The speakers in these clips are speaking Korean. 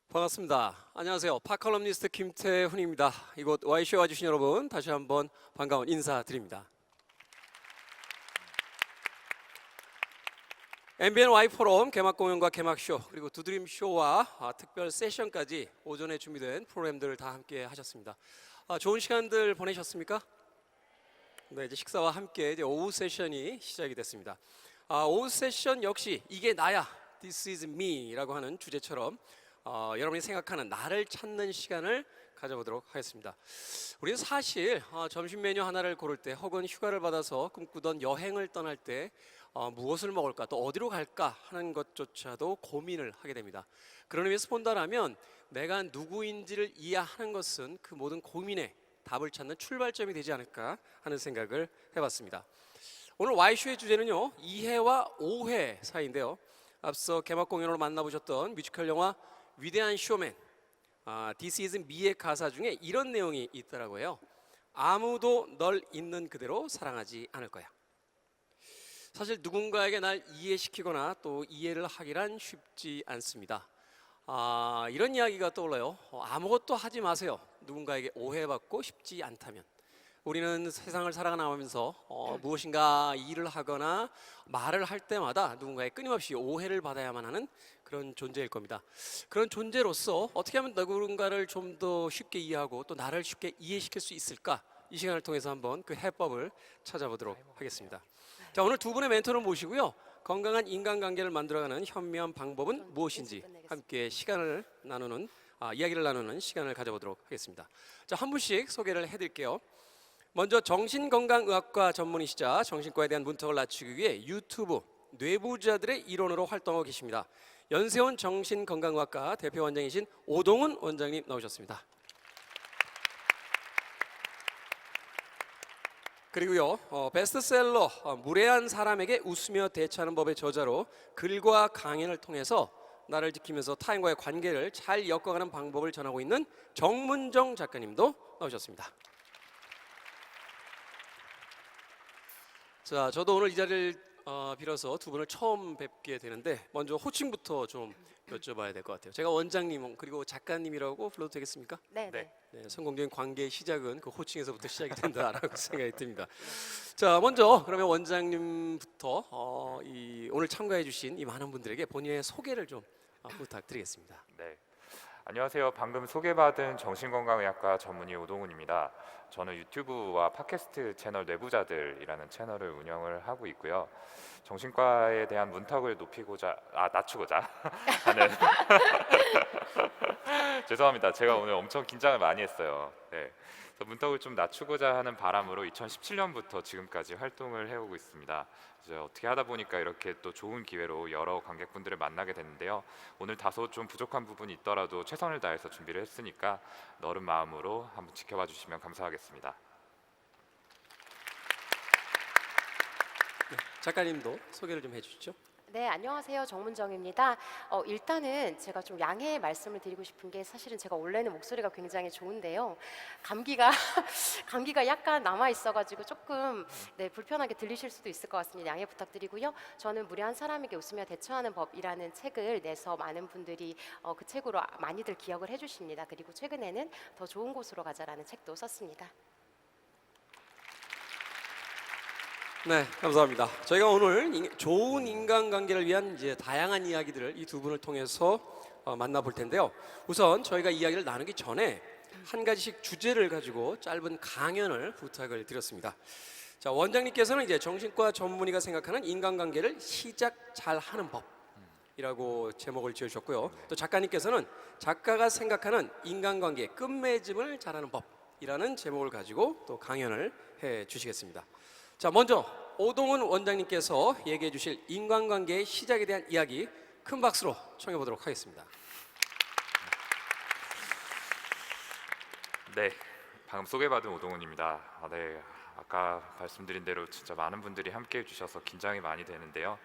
반갑습니다. 안녕하세요. 팟컬럼니스트 김태훈입니다. 이곳 Y쇼에 와주신 여러분 다시 한번 반가운 인사드립니다. MBN Y포럼 개막 공연과 개막쇼 그리고 두드림쇼와 특별 세션까지 오전에 준비된 프로그램들을 다 함께 하셨습니다. 좋은 시간들 보내셨습니까? 네, 이제 식사와 함께 이제 오후 세션이 시작이 됐습니다. 오후 세션 역시 이게 나야, This is me라고 하는 주제처럼 여러분이 생각하는 나를 찾는 시간을 가져보도록 하겠습니다. 우리는 사실 점심 메뉴 하나를 고를 때 혹은 휴가를 받아서 꿈꾸던 여행을 떠날 때 무엇을 먹을까 또 어디로 갈까 하는 것조차도 고민을 하게 됩니다. 그런 의미에서 본다라면 내가 누구인지를 이해하는 것은 그 모든 고민에 답을 찾는 출발점이 되지 않을까 하는 생각을 해봤습니다. 오늘 Y쇼의 주제는요, 이해와 오해 사이인데요. 앞서 개막 공연으로 만나보셨던 뮤지컬 영화 위대한 쇼맨, This is me의 가사 중에 이런 내용이 있더라고요. 아무도 널 있는 그대로 사랑하지 않을 거야. 사실 누군가에게 날 이해시키거나 또 이해를 하기란 쉽지 않습니다. 이런 이야기가 떠올라요. 아무것도 하지 마세요. 누군가에게 오해받고 싶지 않다면. 우리는 세상을 살아가면서 무엇인가 일을 하거나 말을 할 때마다 누군가의 끊임없이 오해를 받아야만 하는 그런 존재일 겁니다. 그런 존재로서 어떻게 하면 누군가를 좀 더 쉽게 이해하고 또 나를 쉽게 이해시킬 수 있을까? 이 시간을 통해서 한번 그 해법을 찾아보도록 하겠습니다. 자, 오늘 두 분의 멘토를 모시고요. 건강한 인간관계를 만들어가는 현명한 방법은 무엇인지 함께 시간을 나누는 이야기를 나누는 시간을 가져보도록 하겠습니다. 자, 한 분씩 소개를 해드릴게요. 먼저 정신건강의학과 전문의시자 정신과에 대한 문턱을 낮추기 위해 유튜브 뇌부자들의 일원으로 활동하고 계십니다. 연세원 정신건강의학과 대표 원장이신 오동훈 원장님 나오셨습니다. 그리고요, 베스트셀러 무례한 사람에게 웃으며 대처하는 법의 저자로 글과 강연을 통해서 나를 지키면서 타인과의 관계를 잘 엮어가는 방법을 전하고 있는 정문정 작가님도 나오셨습니다. 자, 저도 오늘 이 자리를 빌어서 두 분을 처음 뵙게 되는데 먼저 호칭부터 좀 여쭤봐야 될 것 같아요. 제가 원장님 그리고 작가님이라고 불러도 되겠습니까? 네. 성공적인 관계의 시작은 그 호칭에서부터 시작이 된다라고 생각이 듭니다. 자, 먼저 그러면 원장님부터 오늘 참가해주신 이 많은 분들에게 본인의 소개를 좀 부탁드리겠습니다. 네, 안녕하세요. 방금 소개받은 정신건강의학과 전문의 오동훈입니다. 저는 유튜브와 팟캐스트 채널 뇌부자들이라는 채널을 운영을 하고 있고요. 정신과에 대한 문턱을 낮추고자 하는 죄송합니다. 제가 오늘 엄청 긴장을 많이 했어요. 네, 그래서 문턱을 좀 낮추고자 하는 바람으로 2017년부터 지금까지 활동을 해오고 있습니다. 이제 어떻게 하다 보니까 이렇게 또 좋은 기회로 여러 관객분들을 만나게 됐는데요. 오늘 다소 좀 부족한 부분이 있더라도 최선을 다해서 준비를 했으니까 너른 마음으로 한번 지켜봐 주시면 감사하겠습니다. 네, 작가님도 소개를 좀 해주시죠. 네, 안녕하세요. 정문정입니다. 일단은 제가 좀 양해의 말씀을 드리고 싶은 게 사실은 제가 원래는 목소리가 굉장히 좋은데요. 감기가 약간 남아 있어가지고 조금 불편하게 들리실 수도 있을 것 같습니다. 양해 부탁드리고요. 저는 무례한 사람에게 웃으며 대처하는 법이라는 책을 내서 많은 분들이 그 책으로 많이들 기억을 해주십니다. 그리고 최근에는 더 좋은 곳으로 가자라는 책도 썼습니다. 네, 감사합니다. 저희가 오늘 좋은 인간관계를 위한 이제 다양한 이야기들을 이 두 분을 통해서 만나볼 텐데요. 우선 저희가 이야기를 나누기 전에 한 가지씩 주제를 가지고 짧은 강연을 부탁을 드렸습니다. 자, 원장님께서는 이제 정신과 전문의가 생각하는 인간관계를 시작 잘하는 법이라고 제목을 지으셨고요. 또 작가님께서는 작가가 생각하는 인간관계 끝맺음을 잘하는 법이라는 제목을 가지고 또 강연을 해 주시겠습니다. 자, 먼저 오동훈 원장님께서 얘기해 주실 인간관계의 시작에 대한 이야기 큰 박수로 청해 보도록 하겠습니다. 네, 방금 소개받은 오동훈입니다. 네, 아까 말씀드린 대로 진짜 많은 분들이 함께 해주셔서 긴장이 많이 되는데요.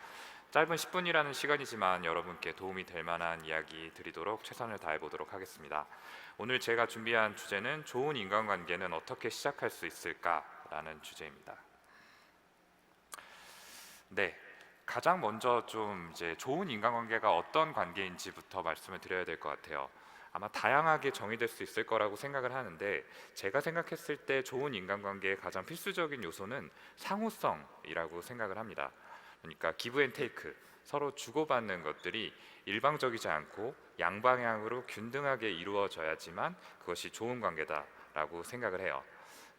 짧은 10분이라는 시간이지만 여러분께 도움이 될 만한 이야기 드리도록 최선을 다해 보도록 하겠습니다. 오늘 제가 준비한 주제는 좋은 인간관계는 어떻게 시작할 수 있을까라는 주제입니다. 네, 가장 먼저 좀 이제 좋은 인간관계가 어떤 관계인지부터 말씀을 드려야 될 것 같아요. 아마 다양하게 정의될 수 있을 거라고 생각을 하는데, 제가 생각했을 때 좋은 인간관계의 가장 필수적인 요소는 상호성이라고 생각을 합니다. 그러니까 기브 앤 테이크, 서로 주고받는 것들이 일방적이지 않고 양방향으로 균등하게 이루어져야지만 그것이 좋은 관계다라고 생각을 해요.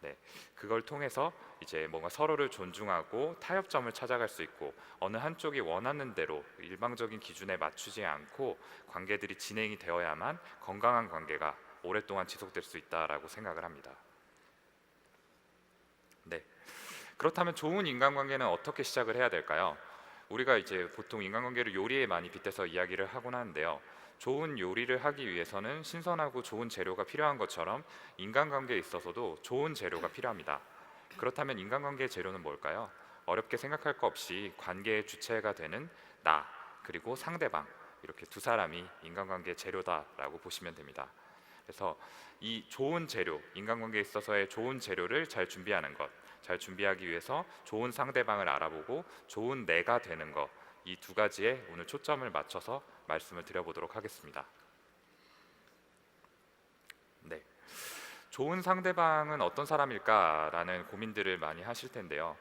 네, 그걸 통해서 이제 뭔가 서로를 존중하고 타협점을 찾아갈 수 있고, 어느 한쪽이 원하는 대로 일방적인 기준에 맞추지 않고 관계들이 진행이 되어야만 건강한 관계가 오랫동안 지속될 수 있다라고 생각을 합니다. 네, 그렇다면 좋은 인간관계는 어떻게 시작을 해야 될까요? 우리가 이제 보통 인간관계를 요리에 많이 빗대서 이야기를 하곤 하는데요. 좋은 요리를 하기 위해서는 신선하고 좋은 재료가 필요한 것처럼 인간관계에 있어서도 좋은 재료가 필요합니다. 그렇다면 인간관계의 재료는 뭘까요? 어렵게 생각할 거 없이 관계의 주체가 되는 나, 그리고 상대방, 이렇게 두 사람이 인간관계의 재료다라고 보시면 됩니다. 그래서 이 좋은 재료, 인간관계에 있어서의 좋은 재료를 잘 준비하는 것, 잘 준비하기 위해서 좋은 상대방을 알아보고 좋은 내가 되는 것, 이 두 가지에 오늘 초점을 맞춰서 말씀을 드려보도록 하겠습니다. 네, 좋은 상대방은 어떤 사람일까라는 고민들을 많이 하실 텐데요.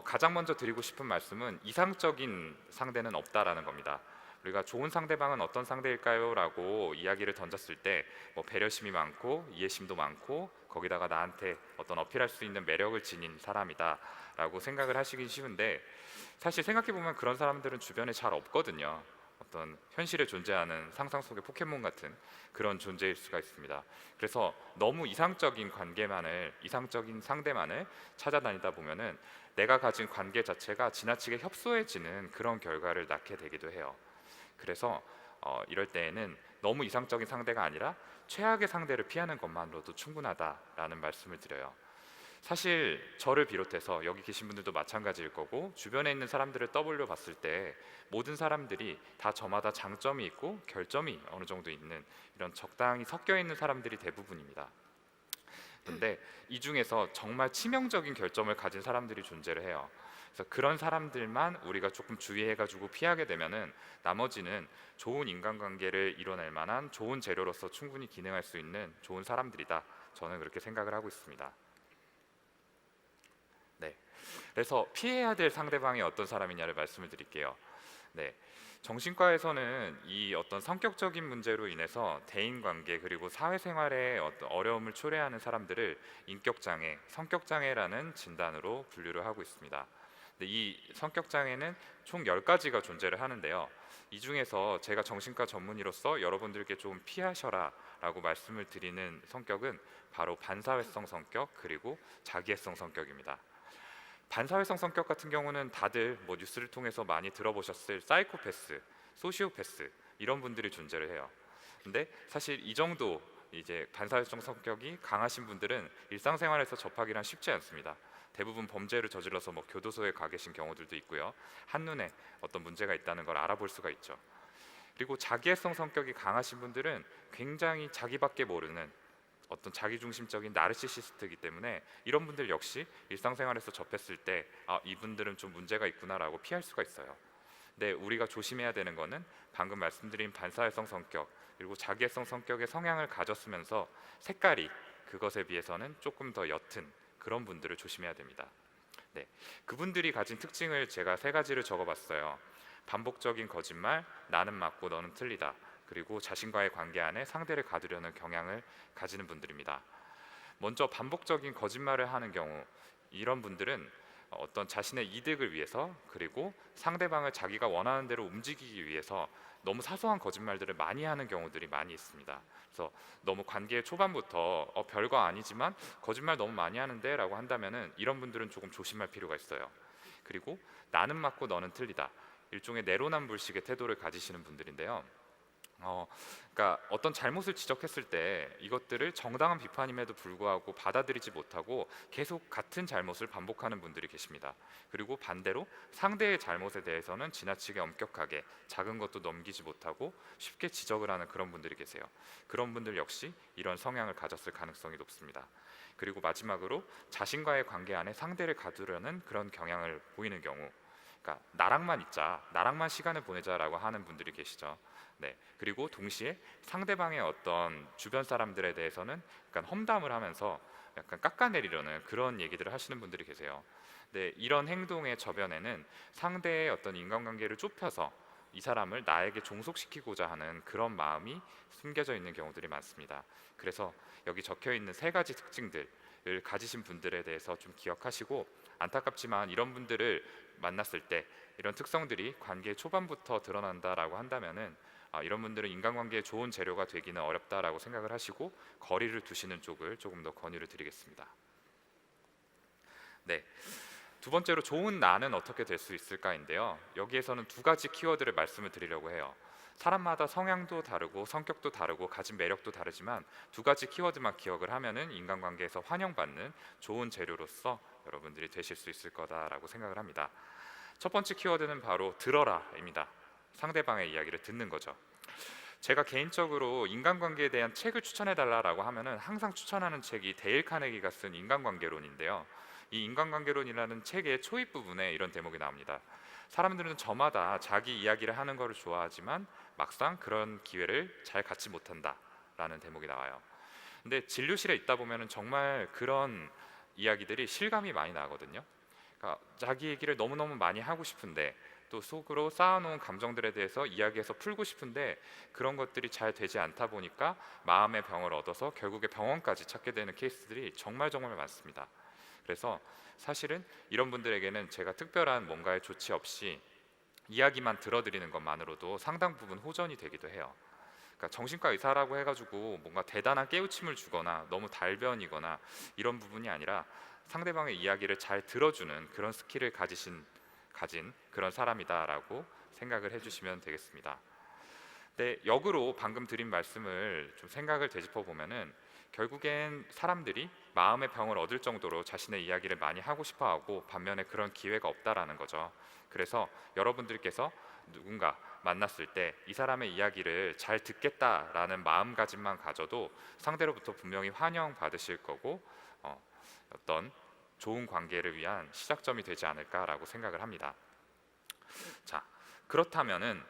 가장 먼저 드리고 싶은 말씀은 이상적인 상대는 없다라는 겁니다. 우리가 좋은 상대방은 어떤 상대일까요? 라고 이야기를 던졌을 때 배려심이 많고 이해심도 많고 거기다가 나한테 어떤 어필할 수 있는 매력을 지닌 사람이다 라고 생각을 하시기 쉬운데, 사실 생각해보면 그런 사람들은 주변에 잘 없거든요. 어떤 현실에 존재하는 상상 속의 포켓몬 같은 그런 존재일 수가 있습니다. 그래서 너무 이상적인 관계만을, 이상적인 상대만을 찾아다니다 보면은 내가 가진 관계 자체가 지나치게 협소해지는 그런 결과를 낳게 되기도 해요. 그래서 이럴 때에는 너무 이상적인 상대가 아니라 최악의 상대를 피하는 것만으로도 충분하다라는 말씀을 드려요. 사실 저를 비롯해서 여기 계신 분들도 마찬가지일 거고, 주변에 있는 사람들을 떠올려 봤을 때 모든 사람들이 다 저마다 장점이 있고 결점이 어느 정도 있는 이런 적당히 섞여 있는 사람들이 대부분입니다. 그런데 이 중에서 정말 치명적인 결점을 가진 사람들이 존재를 해요. 그래서 그런 사람들만 우리가 조금 주의해가지고 피하게 되면은 나머지는 좋은 인간관계를 이뤄낼 만한 좋은 재료로서 충분히 기능할 수 있는 좋은 사람들이다. 저는 그렇게 생각을 하고 있습니다. 네, 그래서 피해야 될 상대방이 어떤 사람이냐를 말씀을 드릴게요. 네, 정신과에서는 이 어떤 성격적인 문제로 인해서 대인관계 그리고 사회생활에 어떤 어려움을 초래하는 사람들을 인격장애, 성격장애라는 진단으로 분류를 하고 있습니다. 이 성격장애는 총 10가지가 존재를 하는데요. 이 중에서 제가 정신과 전문의로서 여러분들께 좀 피하셔라 라고 말씀을 드리는 성격은 바로 반사회성 성격 그리고 자기애성 성격입니다. 반사회성 성격 같은 경우는 다들 뉴스를 통해서 많이 들어보셨을 사이코패스, 소시오패스 이런 분들이 존재를 해요. 근데 사실 이 정도 이제 반사회성 성격이 강하신 분들은 일상생활에서 접하기란 쉽지 않습니다. 대부분 범죄를 저질러서 교도소에 가 계신 경우들도 있고요. 한눈에 어떤 문제가 있다는 걸 알아볼 수가 있죠. 그리고 자기애성 성격이 강하신 분들은 굉장히 자기밖에 모르는 어떤 자기중심적인 나르시시스트이기 때문에 이런 분들 역시 일상생활에서 접했을 때 이분들은 좀 문제가 있구나라고 피할 수가 있어요. 근데 우리가 조심해야 되는 거는 방금 말씀드린 반사회성 성격 그리고 자기애성 성격의 성향을 가졌으면서 색깔이 그것에 비해서는 조금 더 옅은 그런 분들을 조심해야 됩니다. 네, 그분들이 가진 특징을 제가 3가지를 적어봤어요. 반복적인 거짓말, 나는 맞고 너는 틀리다, 그리고 자신과의 관계 안에 상대를 가두려는 경향을 가지는 분들입니다. 먼저 반복적인 거짓말을 하는 경우, 이런 분들은 어떤 자신의 이득을 위해서 그리고 상대방을 자기가 원하는 대로 움직이기 위해서 너무 사소한 거짓말들을 많이 하는 경우들이 많이 있습니다. 그래서 너무 관계 초반부터 별거 아니지만 거짓말 너무 많이 하는데 라고 한다면은 이런 분들은 조금 조심할 필요가 있어요. 그리고 나는 맞고 너는 틀리다, 일종의 내로남불식의 태도를 가지시는 분들인데요. 그러니까 어떤 잘못을 지적했을 때 이것들을 정당한 비판임에도 불구하고 받아들이지 못하고 계속 같은 잘못을 반복하는 분들이 계십니다. 그리고 반대로 상대의 잘못에 대해서는 지나치게 엄격하게 작은 것도 넘기지 못하고 쉽게 지적을 하는 그런 분들이 계세요. 그런 분들 역시 이런 성향을 가졌을 가능성이 높습니다. 그리고 마지막으로 자신과의 관계 안에 상대를 가두려는 그런 경향을 보이는 경우, 그러니까 나랑만 있자, 나랑만 시간을 보내자라고 하는 분들이 계시죠. 네, 그리고 동시에 상대방의 어떤 주변 사람들에 대해서는 약간 험담을 하면서 약간 깎아내리려는 그런 얘기들을 하시는 분들이 계세요. 네, 이런 행동의 저변에는 상대의 어떤 인간관계를 좁혀서 이 사람을 나에게 종속시키고자 하는 그런 마음이 숨겨져 있는 경우들이 많습니다. 그래서 여기 적혀 있는 세 가지 특징들을 가지신 분들에 대해서 좀 기억하시고, 안타깝지만 이런 분들을 만났을 때 이런 특성들이 관계 초반부터 드러난다라고 한다면은 이런 분들은 인간관계에 좋은 재료가 되기는 어렵다라고 생각을 하시고 거리를 두시는 쪽을 조금 더 권유를 드리겠습니다. 네, 두 번째로 좋은 나는 어떻게 될 수 있을까인데요. 여기에서는 두 가지 키워드를 말씀을 드리려고 해요. 사람마다 성향도 다르고 성격도 다르고 가진 매력도 다르지만 두 가지 키워드만 기억을 하면은 인간관계에서 환영받는 좋은 재료로서 여러분들이 되실 수 있을 거다라고 생각을 합니다. 첫 번째 키워드는 바로 들어라입니다. 상대방의 이야기를 듣는 거죠. 제가 개인적으로 인간관계에 대한 책을 추천해달라고 하면은 항상 추천하는 책이 데일 카네기가 쓴 인간관계론인데요. 이 인간관계론이라는 책의 초입 부분에 이런 대목이 나옵니다. 사람들은 저마다 자기 이야기를 하는 것을 좋아하지만 막상 그런 기회를 잘 갖지 못한다라는 대목이 나와요. 근데 진료실에 있다 보면은 정말 그런 이야기들이 실감이 많이 나거든요. 그러니까 자기 얘기를 너무너무 많이 하고 싶은데 또 속으로 쌓아놓은 감정들에 대해서 이야기해서 풀고 싶은데 그런 것들이 잘 되지 않다 보니까 마음의 병을 얻어서 결국에 병원까지 찾게 되는 케이스들이 정말 많습니다. 그래서 사실은 이런 분들에게는 제가 특별한 뭔가의 조치 없이 이야기만 들어드리는 것만으로도 상당 부분 호전이 되기도 해요. 그러니까 정신과 의사라고 해가지고 뭔가 대단한 깨우침을 주거나 너무 달변이거나 이런 부분이 아니라 상대방의 이야기를 잘 들어주는 그런 스킬을 가진 그런 사람이다라고 생각을 해주시면 되겠습니다. 네, 역으로 방금 드린 말씀을 좀 생각을 되짚어 보면은 결국엔 사람들이 마음의 병을 얻을 정도로 자신의 이야기를 많이 하고 싶어하고 반면에 그런 기회가 없다라는 거죠. 그래서 여러분들께서 누군가 만났을 때 이 사람의 이야기를 잘 듣겠다라는 마음가짐만 가져도 상대로부터 분명히 환영받으실 거고 어떤 좋은 관계를 위한 시작점이 되지 않을까라고 생각을 합니다. 자, 그렇다면은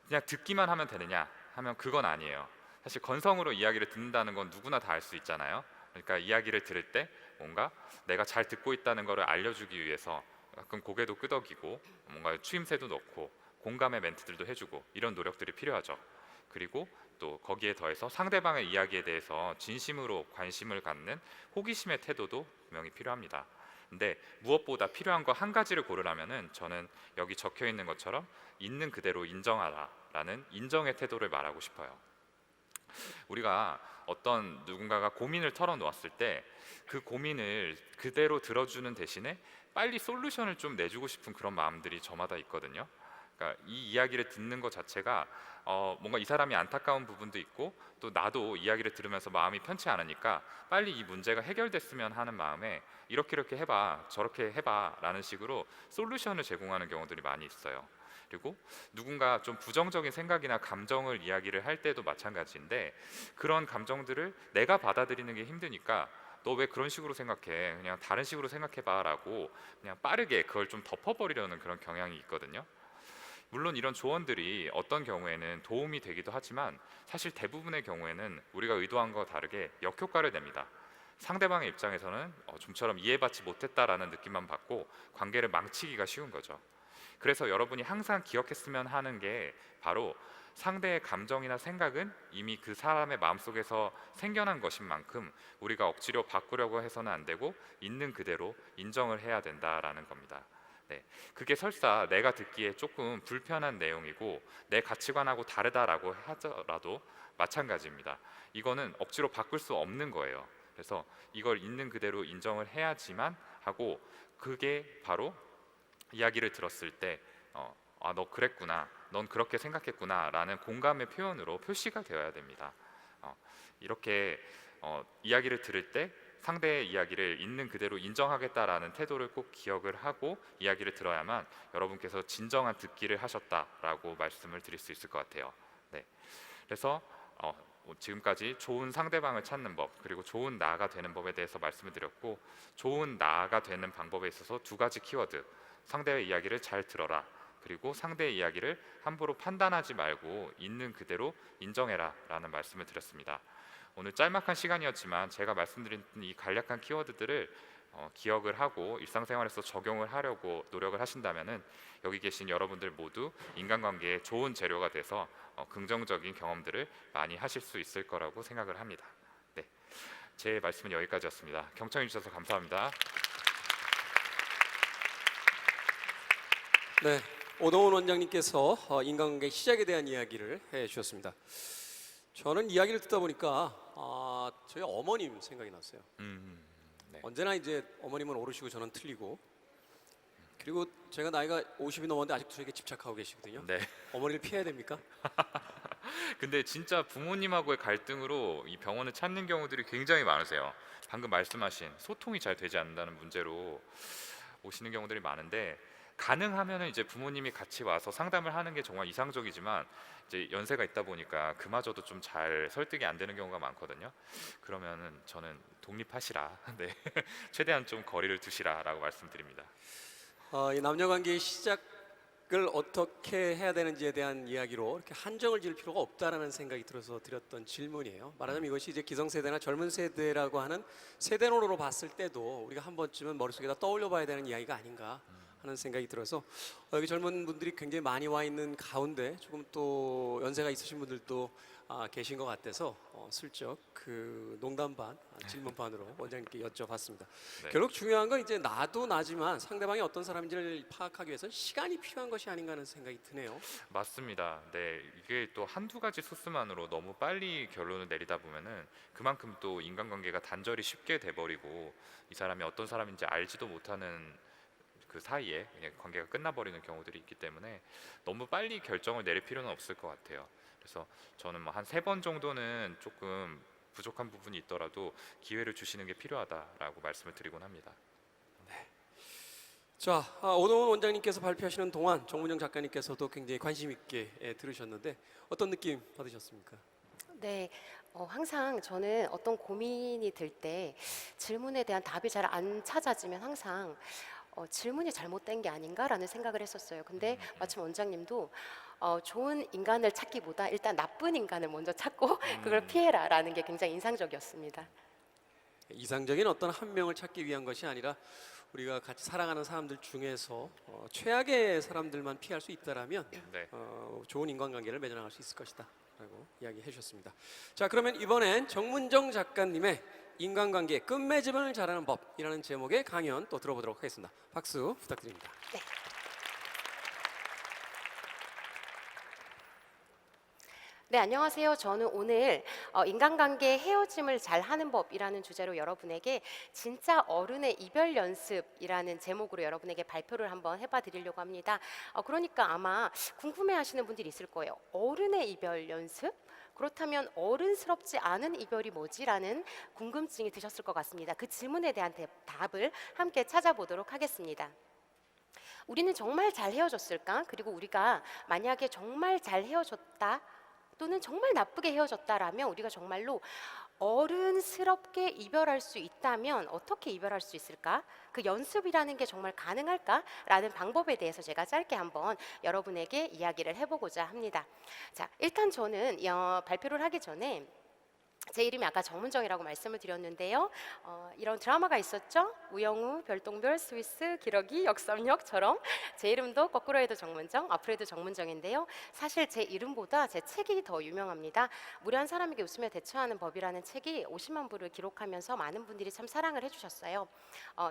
그냥 듣기만 하면 되느냐 하면 그건 아니에요. 사실 건성으로 이야기를 듣는다는 건 누구나 다 할 수 있잖아요. 그러니까 이야기를 들을 때 뭔가 내가 잘 듣고 있다는 것을 알려주기 위해서 가끔 고개도 끄덕이고 뭔가 추임새도 넣고 공감의 멘트들도 해주고 이런 노력들이 필요하죠. 그리고 또 거기에 더해서 상대방의 이야기에 대해서 진심으로 관심을 갖는 호기심의 태도도 분명히 필요합니다. 근데 무엇보다 필요한 거 한 가지를 고르라면은 저는 여기 적혀 있는 것처럼 있는 그대로 인정하라라는 인정의 태도를 말하고 싶어요. 우리가 어떤 누군가가 고민을 털어놓았을 때 그 고민을 그대로 들어주는 대신에 빨리 솔루션을 좀 내주고 싶은 그런 마음들이 저마다 있거든요. 그러니까 이 이야기를 듣는 것 자체가 뭔가 이 사람이 안타까운 부분도 있고 또 나도 이야기를 들으면서 마음이 편치 않으니까 빨리 이 문제가 해결됐으면 하는 마음에 이렇게 해봐 저렇게 해봐 라는 식으로 솔루션을 제공하는 경우들이 많이 있어요. 그리고 누군가 좀 부정적인 생각이나 감정을 이야기를 할 때도 마찬가지인데 그런 감정들을 내가 받아들이는 게 힘드니까 너 왜 그런 식으로 생각해? 그냥 다른 식으로 생각해봐 라고 그냥 빠르게 그걸 좀 덮어버리려는 그런 경향이 있거든요. 물론 이런 조언들이 어떤 경우에는 도움이 되기도 하지만 사실 대부분의 경우에는 우리가 의도한 것과 다르게 역효과를 냅니다. 상대방의 입장에서는 좀처럼 이해받지 못했다라는 느낌만 받고 관계를 망치기가 쉬운 거죠. 그래서 여러분이 항상 기억했으면 하는 게 바로 상대의 감정이나 생각은 이미 그 사람의 마음속에서 생겨난 것인 만큼 우리가 억지로 바꾸려고 해서는 안 되고 있는 그대로 인정을 해야 된다라는 겁니다. 네, 그게 설사 내가 듣기에 조금 불편한 내용이고 내 가치관하고 다르다라고 하더라도 마찬가지입니다. 이거는 억지로 바꿀 수 없는 거예요. 그래서 이걸 있는 그대로 인정을 해야지만 하고 그게 바로 이야기를 들었을 때 아, 너 그랬구나 넌 그렇게 생각했구나라는 공감의 표현으로 표시가 되어야 됩니다. 이렇게 이야기를 들을 때 상대의 이야기를 있는 그대로 인정하겠다라는 태도를 꼭 기억을 하고 이야기를 들어야만 여러분께서 진정한 듣기를 하셨다라고 말씀을 드릴 수 있을 것 같아요. 네. 그래서 지금까지 좋은 상대방을 찾는 법, 그리고 좋은 나가 되는 법에 대해서 말씀을 드렸고, 좋은 나가 되는 방법에 있어서 두 가지 키워드, 상대의 이야기를 잘 들어라, 그리고 상대의 이야기를 함부로 판단하지 말고 있는 그대로 인정해라 라는 말씀을 드렸습니다. 오늘 짤막한 시간이었지만 제가 말씀드린 이 간략한 키워드들을 기억을 하고 일상생활에서 적용을 하려고 노력을 하신다면은 여기 계신 여러분들 모두 인간관계에 좋은 재료가 돼서 긍정적인 경험들을 많이 하실 수 있을 거라고 생각을 합니다. 네, 제 말씀은 여기까지였습니다. 경청해 주셔서 감사합니다. 네, 오동훈 원장님께서 인간관계 시작에 대한 이야기를 해주셨습니다. 저는 이야기를 듣다 보니까 저희 어머님 생각이 났어요. 네. 언제나 이제 어머님은 오르시고 저는 틀리고, 그리고 제가 나이가 50이 넘었는데 아직도 저에게 집착하고 계시거든요. 네. 어머니를 피해야 됩니까? 근데 진짜 부모님하고의 갈등으로 이 병원을 찾는 경우들이 굉장히 많으세요. 방금 말씀하신 소통이 잘 되지 않는다는 문제로 오시는 경우들이 많은데, 가능하면 이제 부모님이 같이 와서 상담을 하는 게 정말 이상적이지만 이제 연세가 있다 보니까 그마저도 좀 잘 설득이 안 되는 경우가 많거든요. 그러면은 저는 독립하시라, 네, 최대한 좀 거리를 두시라라고 말씀드립니다. 이 남녀관계의 시작을 어떻게 해야 되는지에 대한 이야기로 이렇게 한정을 지을 필요가 없다라는 생각이 들어서 드렸던 질문이에요. 말하자면 이것이 이제 기성세대나 젊은 세대라고 하는 세대론으로 봤을 때도 우리가 한 번쯤은 머릿속에다 떠올려봐야 되는 이야기가 아닌가 하는 생각이 들어서 여기 젊은 분들이 굉장히 많이 와 있는 가운데 조금 또 연세가 있으신 분들도 계신 것 같아서 슬쩍 그 농담 반, 질문 반으로 원장님께 여쭤봤습니다. 네. 결국 중요한 건 이제 나도 나지만 상대방이 어떤 사람인지를 파악하기 위해서는 시간이 필요한 것이 아닌가 하는 생각이 드네요. 맞습니다. 네, 이게 또 한두 가지 소스만으로 너무 빨리 결론을 내리다 보면은 그만큼 또 인간관계가 단절이 쉽게 돼버리고 이 사람이 어떤 사람인지 알지도 못하는 그 사이에 그냥 관계가 끝나버리는 경우들이 있기 때문에 너무 빨리 결정을 내릴 필요는 없을 것 같아요. 그래서 저는 뭐 한 3번 정도는 조금 부족한 부분이 있더라도 기회를 주시는 게 필요하다라고 말씀을 드리곤 합니다. 자, 오동훈 원장님께서 발표하시는 동안 정문정 작가님께서도 굉장히 관심 있게 들으셨는데 어떤 느낌 받으셨습니까? 네, 항상 저는 어떤 고민이 들 때 질문에 대한 답이 잘 안 찾아지면 항상 질문이 잘못된 게 아닌가라는 생각을 했었어요. 근데 마침 원장님도 좋은 인간을 찾기보다 일단 나쁜 인간을 먼저 찾고 그걸 피해라라는 게 굉장히 인상적이었습니다. 이상적인 어떤 한 명을 찾기 위한 것이 아니라 우리가 같이 살아가는 사람들 중에서 최악의 사람들만 피할 수 있다라면 네. 좋은 인간관계를 맺어나갈 수 있을 것이다 라고 이야기해 주셨습니다. 자, 그러면 이번엔 정문정 작가님의 인간관계 끝맺음을 잘하는 법이라는 제목의 강연 또 들어보도록 하겠습니다. 박수 부탁드립니다. 네. 네, 안녕하세요. 저는 오늘 인간관계 헤어짐을 잘하는 법이라는 주제로 여러분에게 진짜 어른의 이별 연습이라는 제목으로 여러분에게 발표를 한번 해봐 드리려고 합니다. 그러니까 아마 궁금해하시는 분들이 있을 거예요. 어른의 이별 연습? 그렇다면 어른스럽지 않은 이별이 뭐지라는 궁금증이 드셨을 것 같습니다. 그 질문에 대한 답을 함께 찾아보도록 하겠습니다. 우리는 정말 잘 헤어졌을까? 그리고 우리가 만약에 정말 잘 헤어졌다 또는 정말 나쁘게 헤어졌다라면 우리가 정말로 어른스럽게 이별할 수 있다면 어떻게 이별할 수 있을까? 그 연습이라는 게 정말 가능할까? 라는 방법에 대해서 제가 짧게 한번 여러분에게 이야기를 해보고자 합니다. 자, 일단 저는 발표를 하기 전에 제 이름이 아까 정문정이라고 말씀을 드렸는데요. 이런 드라마가 있었죠. 우영우, 별똥별, 스위스, 기러기, 역삼역처럼 제 이름도 거꾸로 해도 정문정, 앞으로 해도 정문정인데요. 사실 제 이름보다 제 책이 더 유명합니다. 무례한 사람에게 웃으며 대처하는 법이라는 책이 50만 부를 기록하면서 많은 분들이 참 사랑을 해주셨어요.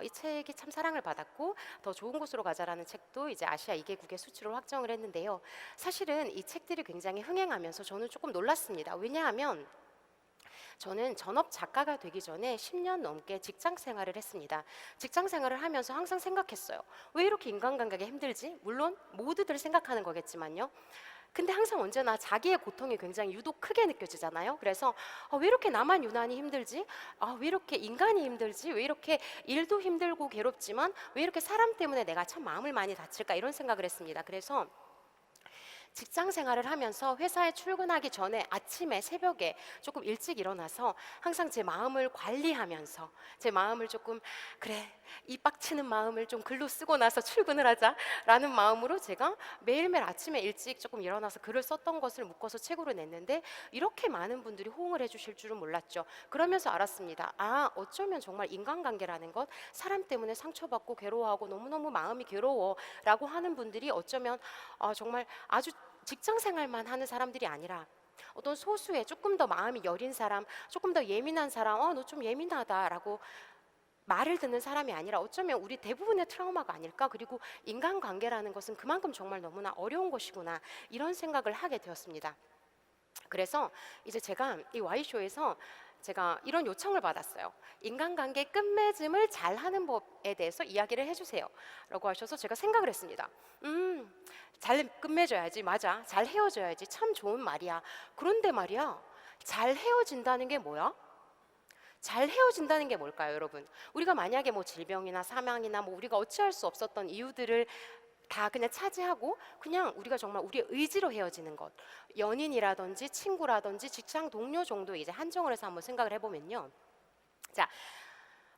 이 책이 참 사랑을 받았고 더 좋은 곳으로 가자라는 책도 이제 아시아 2개국에 수출을 확정을 했는데요. 사실은 이 책들이 굉장히 흥행하면서 저는 조금 놀랐습니다. 왜냐하면 저는 전업 작가가 되기 전에 10년 넘게 직장 생활을 했습니다. 직장 생활을 하면서 항상 생각했어요. 왜 이렇게 인간관계가 힘들지? 물론 모두들 생각하는 거겠지만요. 근데 항상 언제나 자기의 고통이 굉장히 유독 크게 느껴지잖아요. 그래서 왜 이렇게 나만 유난히 힘들지? 왜 이렇게 인간이 힘들지? 왜 이렇게 일도 힘들고 괴롭지만 왜 이렇게 사람 때문에 내가 참 마음을 많이 다칠까? 이런 생각을 했습니다. 그래서 직장 생활을 하면서 회사에 출근하기 전에 아침에 새벽에 조금 일찍 일어나서 항상 제 마음을 관리하면서 제 마음을 조금 그래 이 빡치는 마음을 좀 글로 쓰고 나서 출근을 하자라는 마음으로 제가 매일매일 아침에 일찍 조금 일어나서 글을 썼던 것을 묶어서 책으로 냈는데 이렇게 많은 분들이 호응을 해주실 줄은 몰랐죠. 그러면서 알았습니다. 어쩌면 정말 인간관계라는 것 사람 때문에 상처받고 괴로워하고 너무너무 마음이 괴로워라고 하는 분들이 어쩌면 정말 아주 직장 생활만 하는 사람들이 아니라 어떤 소수의 조금 더 마음이 여린 사람, 조금 더 예민한 사람, 너 좀 예민하다라고 말을 듣는 사람이 아니라 어쩌면 우리 대부분의 트라우마가 아닐까? 그리고 인간관계라는 것은 그만큼 정말 너무나 어려운 것이구나 이런 생각을 하게 되었습니다. 그래서 이제 제가 이 Y쇼에서 제가 이런 요청을 받았어요. 인간관계 끝맺음을 잘하는 법에 대해서 이야기를 해주세요 라고 하셔서 제가 생각을 했습니다. 잘 끝맺어야지. 맞아, 잘 헤어져야지. 참 좋은 말이야. 그런데 말이야, 잘 헤어진다는 게 뭐야? 잘 헤어진다는 게 뭘까요, 여러분? 우리가 만약에 뭐 질병이나 사망이나 뭐 우리가 어찌할 수 없었던 이유들을 다 그냥 차지하고 그냥 우리가 정말 우리의 의지로 헤어지는 것, 연인이라든지 친구라든지 직장 동료 정도 이제 한정을 해서 한번 생각을 해보면요. 자,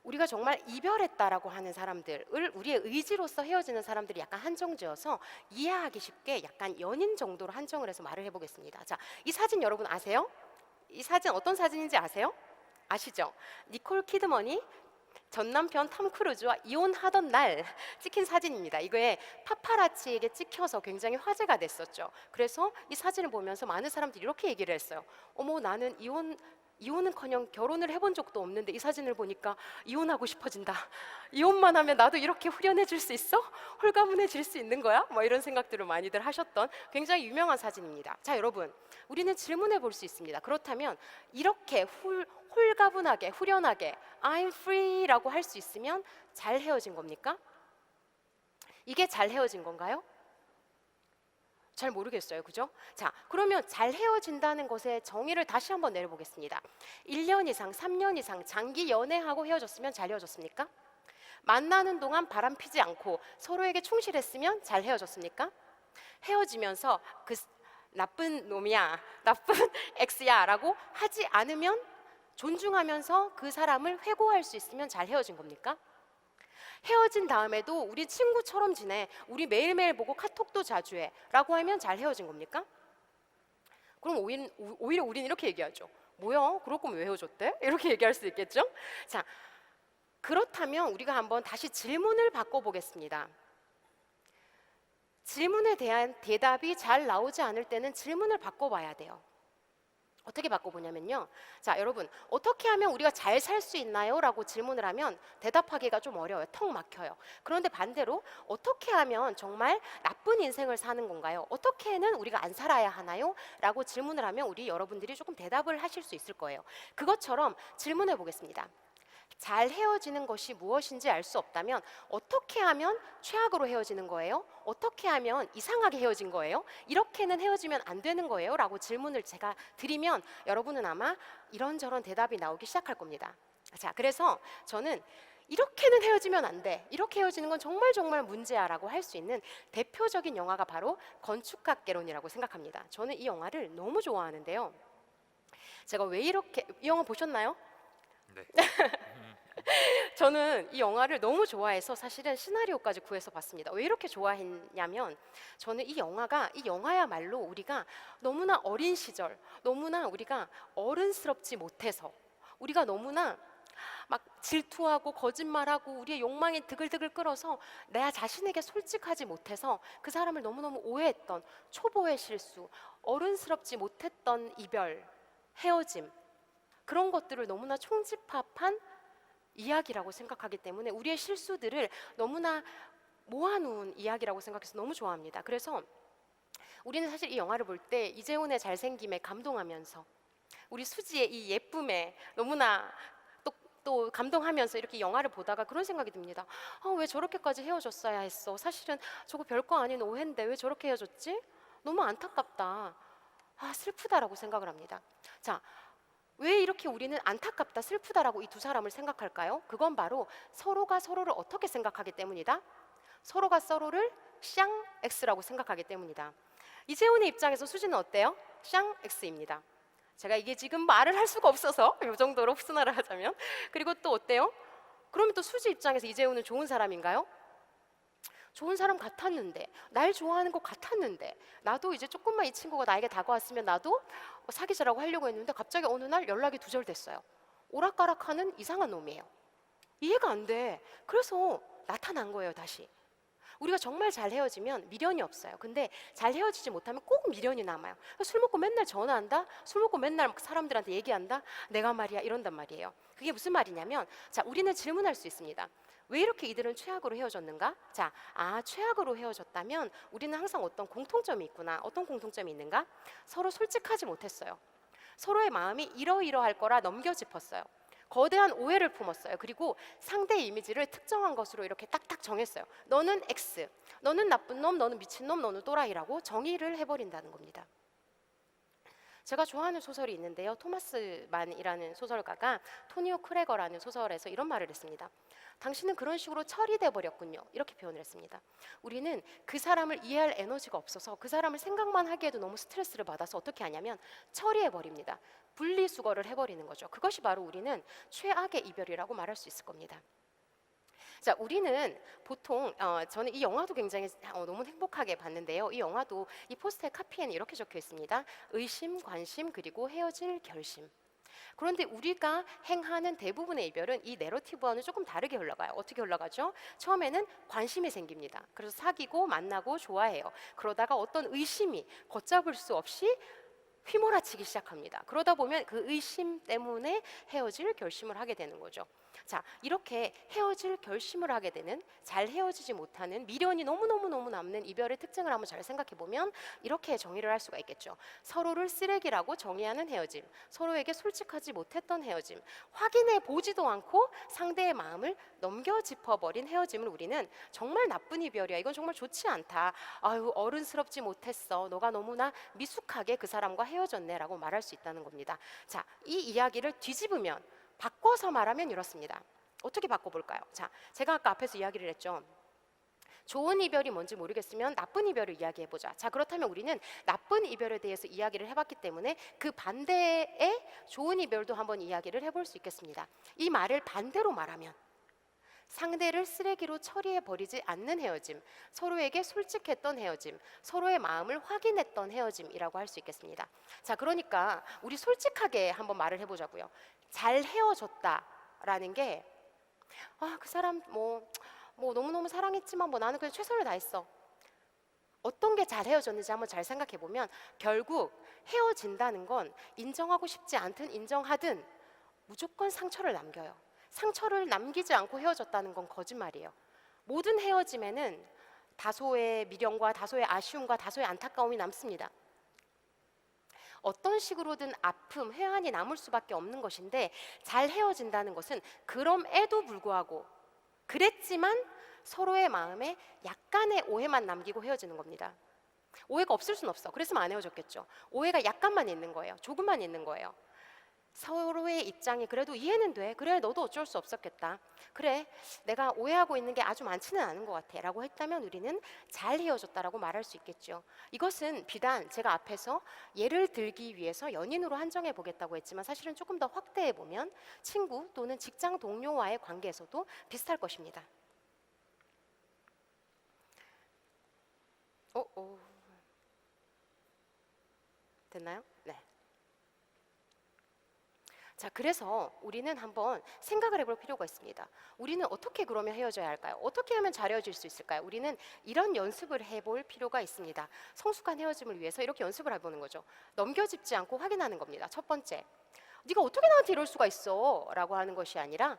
우리가 정말 이별했다라고 하는 사람들을 우리의 의지로서 헤어지는 사람들이 약간 한정지어서 이해하기 쉽게 약간 연인 정도로 한정을 해서 말을 해보겠습니다. 자, 이 사진 여러분 아세요? 이 사진 어떤 사진인지 아세요? 아시죠? 니콜 키드먼이 전 남편 톰 크루즈와 이혼하던 날 찍힌 사진입니다. 이거에 파파라치에게 찍혀서 굉장히 화제가 됐었죠. 그래서 이 사진을 보면서 많은 사람들이 이렇게 얘기를 했어요. 어머, 나는 이혼은커녕 결혼을 해본 적도 없는데 이 사진을 보니까 이혼하고 싶어진다. 이혼만 하면 나도 이렇게 후련해질 수 있어? 홀가분해질 수 있는 거야? 뭐 이런 생각들을 많이들 하셨던 굉장히 유명한 사진입니다. 자, 여러분, 우리는 질문해 볼 수 있습니다. 그렇다면 이렇게 홀가분하게 후련하게 I'm free라고 할 수 있으면 잘 헤어진 겁니까? 이게 잘 헤어진 건가요? 잘 모르겠어요. 그죠? 자, 그러면 잘 헤어진다는 것의 정의를 다시 한번 내려보겠습니다. 1년 이상, 3년 이상 장기 연애하고 헤어졌으면 잘 헤어졌습니까? 만나는 동안 바람 피지 않고 서로에게 충실했으면 잘 헤어졌습니까? 헤어지면서 그 나쁜 놈이야, 나쁜 X야 라고 하지 않으면 존중하면서 그 사람을 회고할 수 있으면 잘 헤어진 겁니까? 헤어진 다음에도 우리 친구처럼 지내, 우리 매일매일 보고 카톡도 자주 해 라고 하면 잘 헤어진 겁니까? 그럼 오히려 우리는 이렇게 얘기하죠. 뭐야? 그럴 거면 왜 헤어졌대? 이렇게 얘기할 수 있겠죠? 자, 그렇다면 우리가 한번 다시 질문을 바꿔보겠습니다. 질문에 대한 대답이 잘 나오지 않을 때는 질문을 바꿔봐야 돼요. 어떻게 바꿔보냐면요. 자, 여러분, 어떻게 하면 우리가 잘 살 수 있나요? 라고 질문을 하면 대답하기가 좀 어려워요. 턱 막혀요. 그런데 반대로 어떻게 하면 정말 나쁜 인생을 사는 건가요? 어떻게는 우리가 안 살아야 하나요? 라고 질문을 하면 우리 여러분들이 조금 대답을 하실 수 있을 거예요. 그것처럼 질문해 보겠습니다. 잘 헤어지는 것이 무엇인지 알 수 없다면 어떻게 하면 최악으로 헤어지는 거예요? 어떻게 하면 이상하게 헤어진 거예요? 이렇게는 헤어지면 안 되는 거예요? 라고 질문을 제가 드리면 여러분은 아마 이런저런 대답이 나오기 시작할 겁니다. 자, 그래서 저는 이렇게는 헤어지면 안 돼, 이렇게 헤어지는 건 정말 정말 문제야 라고 할 수 있는 대표적인 영화가 바로 건축학개론이라고 생각합니다. 저는 이 영화를 너무 좋아하는데요. 제가 왜 이렇게, 이 영화 보셨나요? 네. 저는 이 영화를 너무 좋아해서 사실은 시나리오까지 구해서 봤습니다. 왜 이렇게 좋아했냐면 저는 이 영화야말로 우리가 너무나 어린 시절, 너무나 우리가 어른스럽지 못해서 우리가 너무나 막 질투하고 거짓말하고 우리의 욕망이 드글드글 끓어서 내 자신에게 솔직하지 못해서 그 사람을 너무너무 오해했던 초보의 실수, 어른스럽지 못했던 이별, 헤어짐, 그런 것들을 너무나 총집합한 이야기라고 생각하기 때문에 우리의 실수들을 너무나 모아놓은 이야기라고 생각해서 너무 좋아합니다. 그래서 우리는 사실 이 영화를 볼 때 이재훈의 잘생김에 감동하면서 우리 수지의 이 예쁨에 너무나 또 감동하면서 이렇게 영화를 보다가 그런 생각이 듭니다. 왜 저렇게까지 헤어졌어야 했어? 사실은 저거 별거 아닌 오해인데 왜 저렇게 헤어졌지? 너무 안타깝다. 슬프다라고 생각을 합니다. 자, 왜 이렇게 우리는 안타깝다, 슬프다라고 이 두 사람을 생각할까요? 그건 바로 서로가 서로를 어떻게 생각하기 때문이다. 서로가 서로를 쌍X라고 생각하기 때문이다. 이재훈의 입장에서 수지는 어때요? 쌍X입니다. 제가 이게 지금 말을 할 수가 없어서 이 정도로 흡수나를 하자면. 그리고 또 어때요? 그러면 또 수지 입장에서 이재훈은 좋은 사람인가요? 좋은 사람 같았는데, 날 좋아하는 것 같았는데, 나도 이제 조금만 이 친구가 나에게 다가왔으면 나도 사귀자라고 하려고 했는데 갑자기 어느 날 연락이 두절됐어요. 오락가락하는 이상한 놈이에요. 이해가 안 돼. 그래서 나타난 거예요, 다시. 우리가 정말 잘 헤어지면 미련이 없어요. 근데 잘 헤어지지 못하면 꼭 미련이 남아요. 술 먹고 맨날 전화한다? 술 먹고 맨날 사람들한테 얘기한다? 내가 말이야 이런단 말이에요. 그게 무슨 말이냐면, 자, 우리는 질문할 수 있습니다. 왜 이렇게 이들은 최악으로 헤어졌는가? 자, 최악으로 헤어졌다면 우리는 항상 어떤 공통점이 있구나. 어떤 공통점이 있는가? 서로 솔직하지 못했어요. 서로의 마음이 이러이러할 거라 넘겨짚었어요. 거대한 오해를 품었어요. 그리고 상대의 이미지를 특정한 것으로 이렇게 딱딱 정했어요. 너는 X, 너는 나쁜 놈, 너는 미친놈, 너는 또라이라고 정의를 해버린다는 겁니다. 제가 좋아하는 소설이 있는데요. 토마스 만이라는 소설가가 토니오 크레거라는 소설에서 이런 말을 했습니다. 당신은 그런 식으로 처리돼 버렸군요. 이렇게 표현을 했습니다. 우리는 그 사람을 이해할 에너지가 없어서 그 사람을 생각만 하기에도 너무 스트레스를 받아서 어떻게 하냐면 처리해 버립니다. 분리수거를 해버리는 거죠. 그것이 바로 우리는 최악의 이별이라고 말할 수 있을 겁니다. 자, 우리는 보통 저는 이 영화도 굉장히 너무 행복하게 봤는데요. 이 영화도 이 포스터의 카피에는 이렇게 적혀 있습니다. 의심, 관심, 그리고 헤어질 결심. 그런데 우리가 행하는 대부분의 이별은 이 내러티브와는 조금 다르게 흘러가요. 어떻게 흘러가죠? 처음에는 관심이 생깁니다. 그래서 사귀고 만나고 좋아해요. 그러다가 어떤 의심이 걷잡을 수 없이 휘몰아치기 시작합니다. 그러다 보면 그 의심 때문에 헤어질 결심을 하게 되는 거죠. 자, 이렇게 헤어질 결심을 하게 되는, 잘 헤어지지 못하는, 미련이 너무너무 남는 이별의 특징을 한번 잘 생각해 보면 이렇게 정의를 할 수가 있겠죠. 서로를 쓰레기라고 정의하는 헤어짐, 서로에게 솔직하지 못했던 헤어짐, 확인해 보지도 않고 상대의 마음을 넘겨 짚어버린 헤어짐을 우리는 정말 나쁜 이별이야, 이건 정말 좋지 않다, 아유 어른스럽지 못했어, 너가 너무나 미숙하게 그 사람과 헤어졌네 라고 말할 수 있다는 겁니다. 자, 이 이야기를 뒤집으면, 바꿔서 말하면 이렇습니다. 어떻게 바꿔볼까요? 자, 제가 아까 앞에서 이야기를 했죠. 좋은 이별이 뭔지 모르겠으면 나쁜 이별을 이야기해보자. 자, 그렇다면 우리는 나쁜 이별에 대해서 이야기를 해봤기 때문에 그 반대의 좋은 이별도 한번 이야기를 해볼 수 있겠습니다. 이 말을 반대로 말하면, 상대를 쓰레기로 처리해버리지 않는 헤어짐, 서로에게 솔직했던 헤어짐, 서로의 마음을 확인했던 헤어짐이라고 할 수 있겠습니다. 자, 그러니까 우리 솔직하게 한번 말을 해보자고요. 잘 헤어졌다라는 게, 그 사람 뭐 너무너무 사랑했지만 나는 그냥 최선을 다했어. 어떤 게 잘 헤어졌는지 한번 잘 생각해 보면 결국 헤어진다는 건 인정하고 싶지 않든 인정하든 무조건 상처를 남겨요. 상처를 남기지 않고 헤어졌다는 건 거짓말이에요. 모든 헤어짐에는 다소의 미련과 다소의 아쉬움과 다소의 안타까움이 남습니다. 어떤 식으로든 아픔, 회한이 남을 수밖에 없는 것인데, 잘 헤어진다는 것은 그럼에도 불구하고 그랬지만 서로의 마음에 약간의 오해만 남기고 헤어지는 겁니다. 오해가 없을 순 없어. 그랬으면 안 헤어졌겠죠. 오해가 약간만 있는 거예요. 조금만 있는 거예요. 서로의 입장이 그래도 이해는 돼. 그래, 너도 어쩔 수 없었겠다. 그래, 내가 오해하고 있는 게 아주 많지는 않은 것 같아 라고 했다면 우리는 잘 헤어졌다라고 말할 수 있겠죠. 이것은 비단 제가 앞에서 예를 들기 위해서 연인으로 한정해 보겠다고 했지만 사실은 조금 더 확대해 보면 친구 또는 직장 동료와의 관계에서도 비슷할 것입니다. 됐나요? 네. 자, 그래서 우리는 한번 생각을 해볼 필요가 있습니다. 우리는 어떻게 그러면 헤어져야 할까요? 어떻게 하면 잘 헤어질 수 있을까요? 우리는 이런 연습을 해볼 필요가 있습니다. 성숙한 헤어짐을 위해서 이렇게 연습을 해보는 거죠. 넘겨짚지 않고 확인하는 겁니다. 첫 번째, 네가 어떻게 나한테 이럴 수가 있어? 라고 하는 것이 아니라,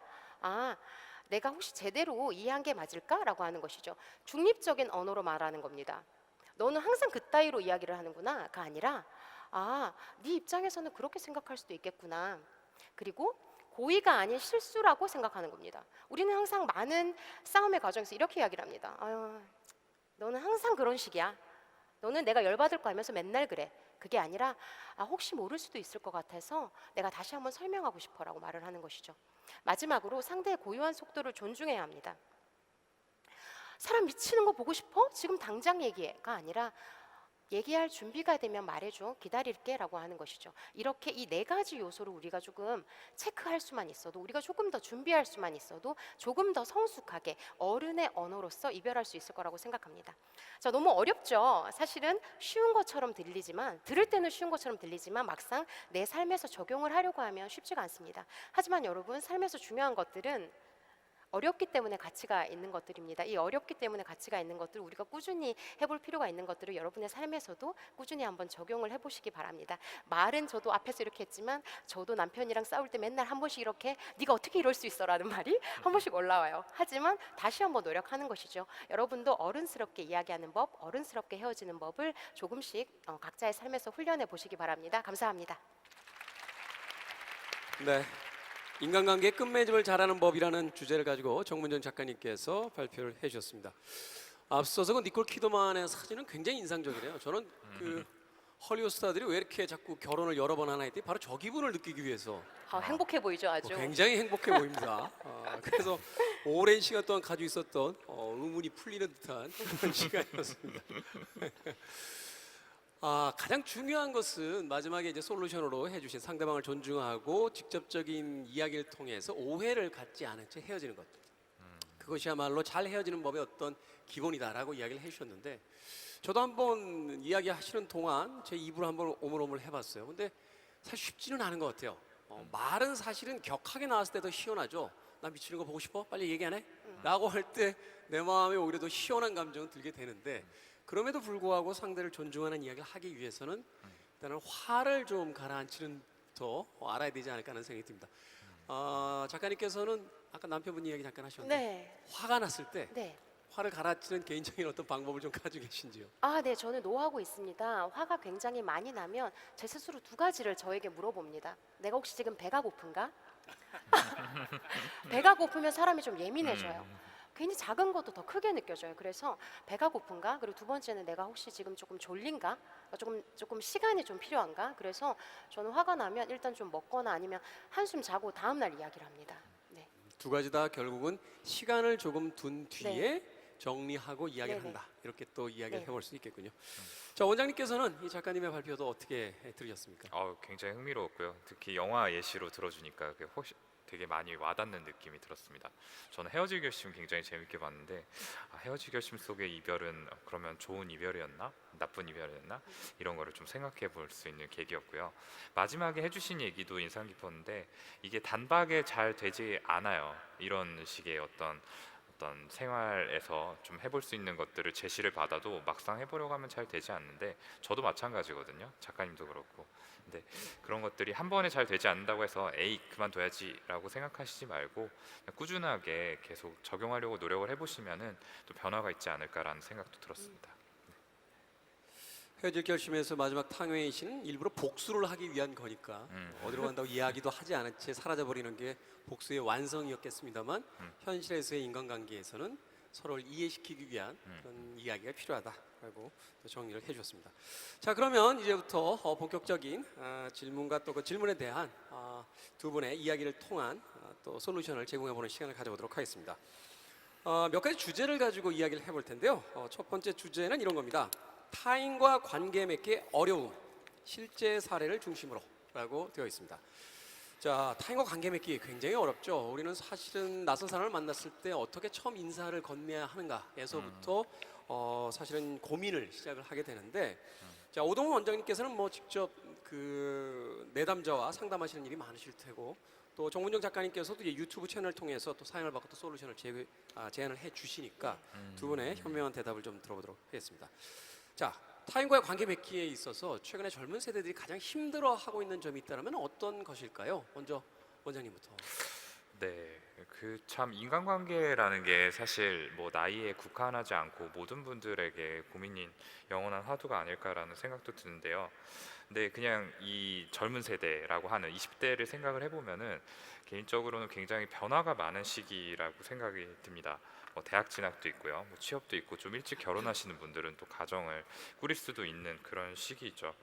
내가 혹시 제대로 이해한 게 맞을까? 라고 하는 것이죠. 중립적인 언어로 말하는 겁니다. 너는 항상 그따위로 이야기를 하는구나 가 아니라, 아, 네 입장에서는 그렇게 생각할 수도 있겠구나. 그리고 고의가 아닌 실수라고 생각하는 겁니다. 우리는 항상 많은 싸움의 과정에서 이렇게 이야기를 합니다. 아유, 너는 항상 그런 식이야. 너는 내가 열받을 거 알면서 맨날 그래. 그게 아니라 혹시 모를 수도 있을 것 같아서 내가 다시 한번 설명하고 싶어라고 말을 하는 것이죠. 마지막으로 상대의 고유한 속도를 존중해야 합니다. 사람 미치는 거 보고 싶어? 지금 당장 얘기해가 아니라 얘기할 준비가 되면 말해줘, 기다릴게 라고 하는 것이죠. 이렇게 이 네 가지 요소를 우리가 조금 체크할 수만 있어도, 우리가 조금 더 준비할 수만 있어도 조금 더 성숙하게 어른의 언어로서 이별할 수 있을 거라고 생각합니다. 자, 너무 어렵죠. 사실은 쉬운 것처럼 들리지만, 들을 때는 쉬운 것처럼 들리지만 막상 내 삶에서 적용을 하려고 하면 쉽지가 않습니다. 하지만 여러분, 삶에서 중요한 것들은 어렵기 때문에 가치가 있는 것들입니다. 이 어렵기 때문에 가치가 있는 것들, 우리가 꾸준히 해볼 필요가 있는 것들을 여러분의 삶에서도 꾸준히 한번 적용을 해보시기 바랍니다. 말은 저도 앞에서 이렇게 했지만 저도 남편이랑 싸울 때 맨날 한 번씩 이렇게 네가 어떻게 이럴 수 있어 라는 말이 한 번씩 올라와요. 하지만 다시 한번 노력하는 것이죠. 여러분도 어른스럽게 이야기하는 법, 어른스럽게 헤어지는 법을 조금씩 각자의 삶에서 훈련해 보시기 바랍니다. 감사합니다. 네. 인간관계의 끝맺음을 잘하는 법이라는 주제를 가지고 정문정 작가님께서 발표를 해주셨습니다. 앞서서 그 니콜 키드만의 사진은 굉장히 인상적이네요. 저는 그 헐리우드 스타들이 왜 이렇게 자꾸 결혼을 여러 번 하나 했더니 바로 저 기분을 느끼기 위해서 행복해 보이죠, 아주. 굉장히 행복해 보입니다. 그래서 오랜 시간 동안 가지고 있었던 의문이 풀리는 듯한 그런 시간이었습니다. 가장 중요한 것은 마지막에 이제 솔루션으로 해주신 상대방을 존중하고 직접적인 이야기를 통해서 오해를 갖지 않은 채 헤어지는 것. 그것이야말로 잘 헤어지는 법의 어떤 기본이다라고 이야기를 해주셨는데, 저도 한번 이야기하시는 동안 제 입으로 한번 오물오물 해봤어요. 근데 사실 쉽지는 않은 것 같아요. 말은 사실은 격하게 나왔을 때 더 시원하죠. 나 미치는 거 보고 싶어? 빨리 얘기 안 해? 라고 할 때 내 마음에 오히려 더 시원한 감정은 들게 되는데, 그럼에도 불구하고 상대를 존중하는 이야기를 하기 위해서는 일단은 화를 좀 가라앉히는 더 알아야 되지 않을까 하는 생각이 듭니다. 작가님께서는 아까 남편분 이야기 잠깐 하셨는데, 네. 화가 났을 때 네. 화를 가라앉히는 개인적인 어떤 방법을 좀 가지고 계신지요? 네, 저는 노하고 있습니다. 화가 굉장히 많이 나면 제 스스로 두 가지를 저에게 물어봅니다. 내가 혹시 지금 배가 고픈가? 배가 고프면 사람이 좀 예민해져요. 괜히 작은 것도 더 크게 느껴져요. 그래서 배가 고픈가? 그리고 두 번째는 내가 혹시 지금 조금 졸린가? 조금 시간이 좀 필요한가? 그래서 저는 화가 나면 일단 좀 먹거나 아니면 한숨 자고 다음 날 이야기를 합니다. 네. 두 가지 다 결국은 시간을 조금 둔 뒤에 정리하고 이야기를 네네. 한다. 이렇게 또 이야기를 네. 해볼 수 있겠군요. 자, 원장님께서는 이 작가님의 발표도 어떻게 들으셨습니까? 굉장히 흥미로웠고요. 특히 영화 예시로 들어주니까 그게 혹시 되게 많이 와닿는 느낌이 들었습니다. 저는 헤어질 결심 굉장히 재밌게 봤는데, 헤어질 결심 속의 이별은 그러면 좋은 이별이었나? 나쁜 이별이었나? 이런 거를 좀 생각해 볼 수 있는 계기였고요. 마지막에 해주신 얘기도 인상 깊었는데, 이게 단박에 잘 되지 않아요. 이런 식의 어떤 생활에서 좀 해볼 수 있는 것들을 제시를 받아도 막상 해보려고 하면 잘 되지 않는데, 저도 마찬가지거든요. 작가님도 그렇고. 근데 그런 것들이 한 번에 잘 되지 않는다고 해서 에이 그만둬야지라고 생각하시지 말고 그냥 꾸준하게 계속 적용하려고 노력을 해보시면은 또 변화가 있지 않을까라는 생각도 들었습니다. 헤어질 결심에서 마지막 탕웨이시는 일부러 복수를 하기 위한 거니까 어디로 간다고 이야기도 하지 않은 채 사라져버리는 게 복수의 완성이었겠습니다만, 현실에서의 인간관계에서는 서로를 이해시키기 위한 그런 이야기가 필요하다라고 또 정리를 해주셨습니다. 자, 그러면 이제부터 본격적인 질문과 또 그 질문에 대한 두 분의 이야기를 통한 또 솔루션을 제공해보는 시간을 가져보도록 하겠습니다. 몇 가지 주제를 가지고 이야기를 해볼 텐데요. 첫 번째 주제는 이런 겁니다. 타인과 관계 맺기의 어려움, 실제 사례를 중심으로 라고 되어 있습니다. 자, 타인과 관계 맺기 굉장히 어렵죠. 우리는 사실은 낯선 사람을 만났을 때 어떻게 처음 인사를 건네야 하는가에서부터 사실은 고민을 시작을 하게 되는데, 자, 오동훈 원장님께서는 뭐 직접 그 내담자와 상담하시는 일이 많으실 테고, 또 정문정 작가님께서도 이제 유튜브 채널을 통해서 또 사연을 받고 또 솔루션을 제안을 해 주시니까 두 분의 현명한 대답을 좀 들어보도록 하겠습니다. 자, 타인과의 관계 맺기에 있어서 최근에 젊은 세대들이 가장 힘들어하고 있는 점이 있다면 어떤 것일까요? 먼저 원장님부터. 네, 그 참 인간관계라는 게 사실 뭐 나이에 국한하지 않고 모든 분들에게 고민인 영원한 화두가 아닐까라는 생각도 드는데요. 근데 그냥 이 젊은 세대라고 하는 20대를 생각을 해보면은 개인적으로는 굉장히 변화가 많은 시기라고 생각이 듭니다. 뭐 대학 진학도 있고요, 뭐 취업도 있고 좀 일찍 결혼하시는 분들은 또 가정을 꾸릴 수도 있는 그런 시기죠.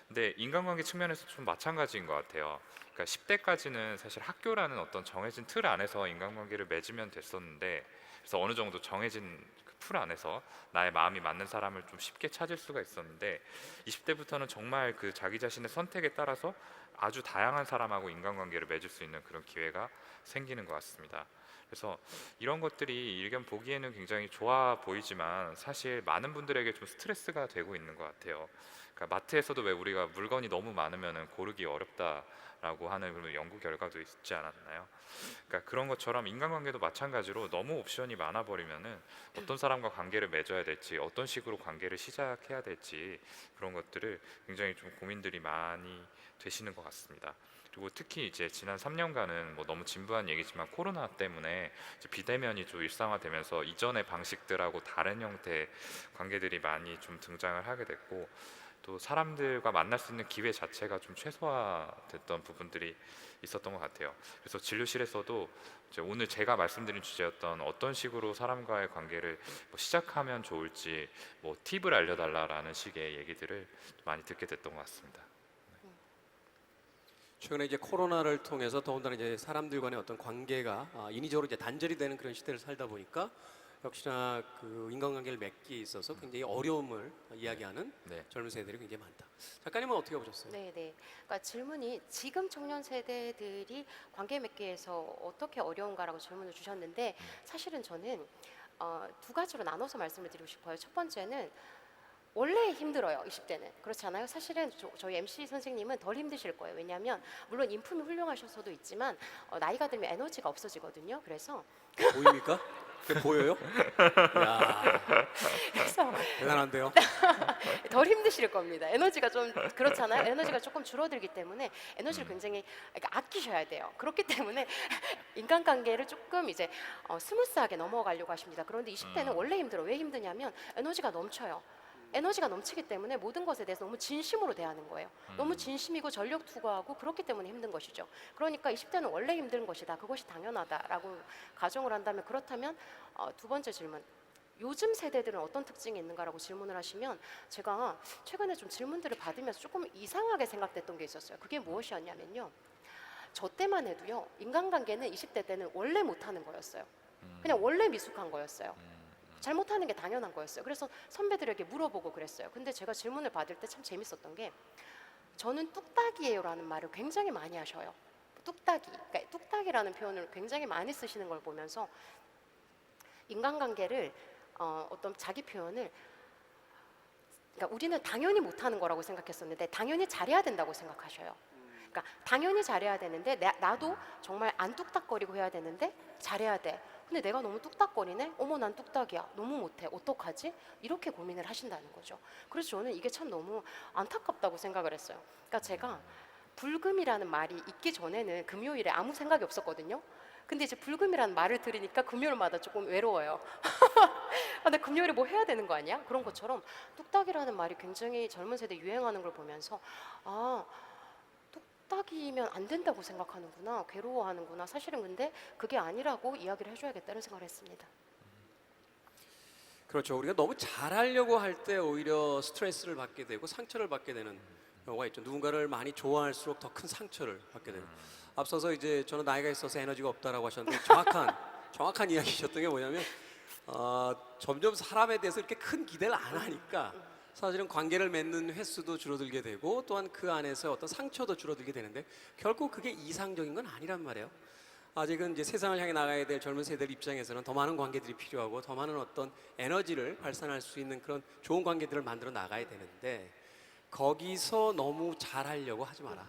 근데 인간관계 측면에서 좀 마찬가지인 것 같아요. 그러니까 10대까지는 사실 학교라는 어떤 정해진 틀 안에서 인간관계를 맺으면 됐었는데, 그래서 어느 정도 정해진 그 풀 안에서 나의 마음이 맞는 사람을 좀 쉽게 찾을 수가 있었는데, 20대부터는 정말 그 자기 자신의 선택에 따라서 아주 다양한 사람하고 인간관계를 맺을 수 있는 그런 기회가 생기는 것 같습니다. 그래서 이런 것들이 일견 보기에는 굉장히 좋아 보이지만 사실 많은 분들에게 좀 스트레스가 되고 있는 것 같아요. 그러니까 마트에서도 왜 우리가 물건이 너무 많으면 고르기 어렵다라고 하는 그런 연구 결과도 있지 않았나요? 그러니까 그런 것처럼 인간관계도 마찬가지로 너무 옵션이 많아 버리면은 어떤 사람과 관계를 맺어야 될지, 어떤 식으로 관계를 시작해야 될지 그런 것들을 굉장히 좀 고민들이 많이 되시는 것 같습니다. 그리고 특히 이제 지난 3년간은 뭐 너무 진부한 얘기지만 코로나 때문에 이제 비대면이 좀 일상화되면서 이전의 방식들하고 다른 형태의 관계들이 많이 좀 등장을 하게 됐고, 또 사람들과 만날 수 있는 기회 자체가 좀 최소화됐던 부분들이 있었던 것 같아요. 그래서 진료실에서도 이제 오늘 제가 말씀드린 주제였던 어떤 식으로 사람과의 관계를 뭐 시작하면 좋을지 뭐 팁을 알려달라라는 식의 얘기들을 많이 듣게 됐던 것 같습니다. 최근에 이제 코로나를 통해서 더군다나 이제 사람들 간의 어떤 관계가 인위적으로 이제 단절이 되는 그런 시대를 살다 보니까 역시나 그 인간관계를 맺기에 있어서 굉장히 어려움을 이야기하는 네. 젊은 세대들이 굉장히 많다. 작가님은 어떻게 보셨어요? 네, 네. 그러니까 질문이 지금 청년 세대들이 관계 맺기에서 어떻게 어려운가라고 질문을 주셨는데, 사실은 저는 두 가지로 나눠서 말씀을 드리고 싶어요. 첫 번째는 원래 힘들어요. 20대는. 그렇지 않아요? 사실은 저희 MC 선생님은 덜 힘드실 거예요. 왜냐하면 물론 인품이 훌륭하셔서도 있지만 나이가 들면 에너지가 없어지거든요. 그래서 보입니까? 그게 보여요? 야, 그래서 대단한데요. 덜 힘드실 겁니다. 에너지가 좀 그렇잖아요. 에너지가 조금 줄어들기 때문에 에너지를 굉장히 그러니까 아끼셔야 돼요. 그렇기 때문에 인간관계를 조금 이제 스무스하게 넘어가려고 하십니다. 그런데 20대는 원래 힘들어. 왜 힘드냐면 에너지가 넘쳐요. 에너지가 넘치기 때문에 모든 것에 대해서 너무 진심으로 대하는 거예요. 너무 진심이고 전력 투구하고 그렇기 때문에 힘든 것이죠. 그러니까 20대는 원래 힘든 것이다. 그것이 당연하다라고 가정을 한다면, 그렇다면 두 번째 질문. 요즘 세대들은 어떤 특징이 있는가라고 질문을 하시면, 제가 최근에 좀 질문들을 받으면서 조금 이상하게 생각됐던 게 있었어요. 그게 무엇이었냐면요. 저 때만 해도요. 인간관계는 20대 때는 원래 못하는 거였어요. 그냥 원래 미숙한 거였어요. 잘못하는 게 당연한 거였어요. 그래서 선배들에게 물어보고 그랬어요. 근데 제가 질문을 받을 때 참 재밌었던 게, 저는 뚝딱이에요라는 말을 굉장히 많이 하셔요. 뚝딱이. 그러니까 뚝딱이라는 표현을 굉장히 많이 쓰시는 걸 보면서 인간관계를 어떤 자기 표현을, 그러니까 우리는 당연히 못하는 거라고 생각했었는데 당연히 잘해야 된다고 생각하셔요. 그러니까 당연히 잘해야 되는데 나도 정말 안 뚝딱거리고 해야 되는데 잘해야 돼. 근데 내가 너무 뚝딱거리네? 어머, 난 뚝딱이야. 너무 못해. 어떡하지? 이렇게 고민을 하신다는 거죠. 그래서 저는 이게 참 너무 안타깝다고 생각을 했어요. 그러니까 제가 불금이라는 말이 있기 전에는 금요일에 아무 생각이 없었거든요. 근데 이제 불금이라는 말을 들으니까 금요일마다 조금 외로워요. 근데 금요일에 뭐 해야 되는 거 아니야? 그런 것처럼 뚝딱이라는 말이 굉장히 젊은 세대 유행하는 걸 보면서, 아, 뚝딱이면 안 된다고 생각하는구나, 괴로워하는구나. 사실은 근데 그게 아니라고 이야기를 해줘야겠다는 생각을 했습니다. 그렇죠. 우리가 너무 잘하려고 할 때 오히려 스트레스를 받게 되고 상처를 받게 되는 경우가 있죠. 누군가를 많이 좋아할수록 더 큰 상처를 받게 되는. 앞서서 이제 저는 나이가 있어서 에너지가 없다라고 하셨는데 정확한 이야기셨던 게 뭐냐면 점점 사람에 대해서 이렇게 큰 기대를 안 하니까 사실은 관계를 맺는 횟수도 줄어들게 되고 또한 그 안에서 어떤 상처도 줄어들게 되는데 결국 그게 이상적인 건 아니란 말이에요. 아직은 이제 세상을 향해 나가야 될 젊은 세대들 입장에서는 더 많은 관계들이 필요하고 더 많은 어떤 에너지를 발산할 수 있는 그런 좋은 관계들을 만들어 나가야 되는데 거기서 너무 잘하려고 하지 마라.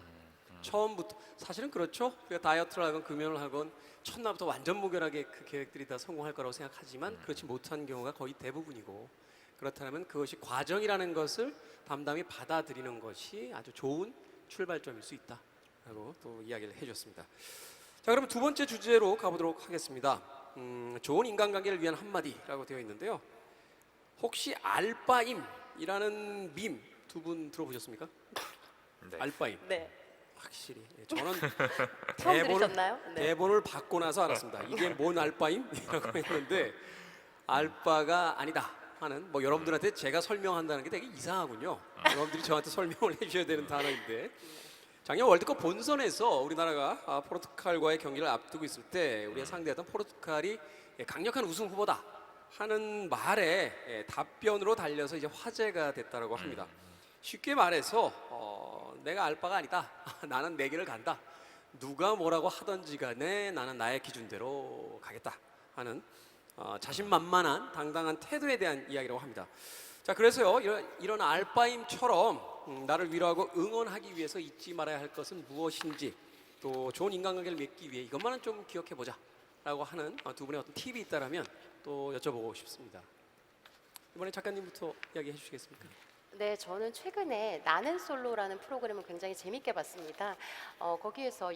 처음부터 사실은 그렇죠. 우리가 다이어트를 하건 금연을 하건 첫날부터 완전 무결하게 그 계획들이 다 성공할 거라고 생각하지만 그렇지 못한 경우가 거의 대부분이고, 그렇다면 그것이 과정이라는 것을 담담히 받아들이는 것이 아주 좋은 출발점일 수 있다라고 또 이야기를 해줬습니다. 자, 그럼 두 번째 주제로 가보도록 하겠습니다. 좋은 인간관계를 위한 한마디라고 되어 있는데요. 혹시 알바임이라는 밈 두 분 들어보셨습니까? 네. 알바임. 네. 확실히. 예, 저는 처음 들으셨나요? 네. 대본을 받고 나서 알았습니다. 이게 뭔 알바임이라고 했는데 알바가 아니다 하는, 뭐 여러분들한테 제가 설명한다는 게 되게 이상하군요. 여러분들이 저한테 설명을 해주셔야 되는 단어인데, 작년 월드컵 본선에서 우리나라가 포르투갈과의 경기를 앞두고 있을 때 우리가 상대했던 포르투갈이 강력한 우승 후보다 하는 말에 답변으로 달려서 이제 화제가 됐다고 합니다. 쉽게 말해서 내가 알바가 아니다. 나는 내 길을 간다. 누가 뭐라고 하던지 간에 나는 나의 기준대로 가겠다 하는 자신만만한 당당한 태도에 대한 이야기라고 합니다. 자, 그래서요, 이런 알바임처럼 나를 위로하고 응원하기 위해서 잊지 말아야 할 것은 무엇인지, 또 좋은 인간관계를 맺기 위해 이것만은 좀 기억해 보자 라고 하는 두 분의 어떤 팁이 있다면 또 여쭤보고 싶습니다. 이번에 작가님부터 이야기해 주시겠습니까? 네, 저는 최근에 나는 솔로라는 프로그램을 굉장히 재밌게 봤습니다. 거기에서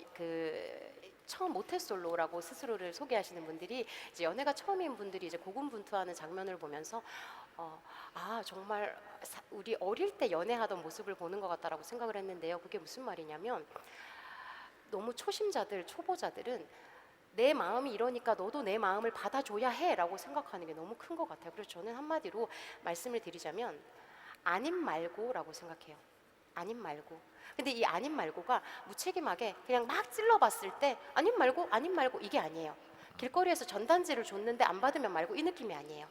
처음 모태솔로라고 스스로를 소개하시는 분들이 이제 연애가 처음인 분들이 이제 고군분투하는 장면을 보면서 정말 우리 어릴 때 연애하던 모습을 보는 것 같다라고 생각을 했는데요. 그게 무슨 말이냐면, 너무 초심자들, 초보자들은 내 마음이 이러니까 너도 내 마음을 받아줘야 해라고 생각하는 게 너무 큰 것 같아요. 그래서 저는 한마디로 말씀을 드리자면 아님 말고라고 생각해요. 아님 말고. 근데 이 아님 말고가 무책임하게 그냥 막 찔러봤을 때 아님 말고 이게 아니에요. 길거리에서 전단지를 줬는데 안 받으면 말고 이 느낌이 아니에요.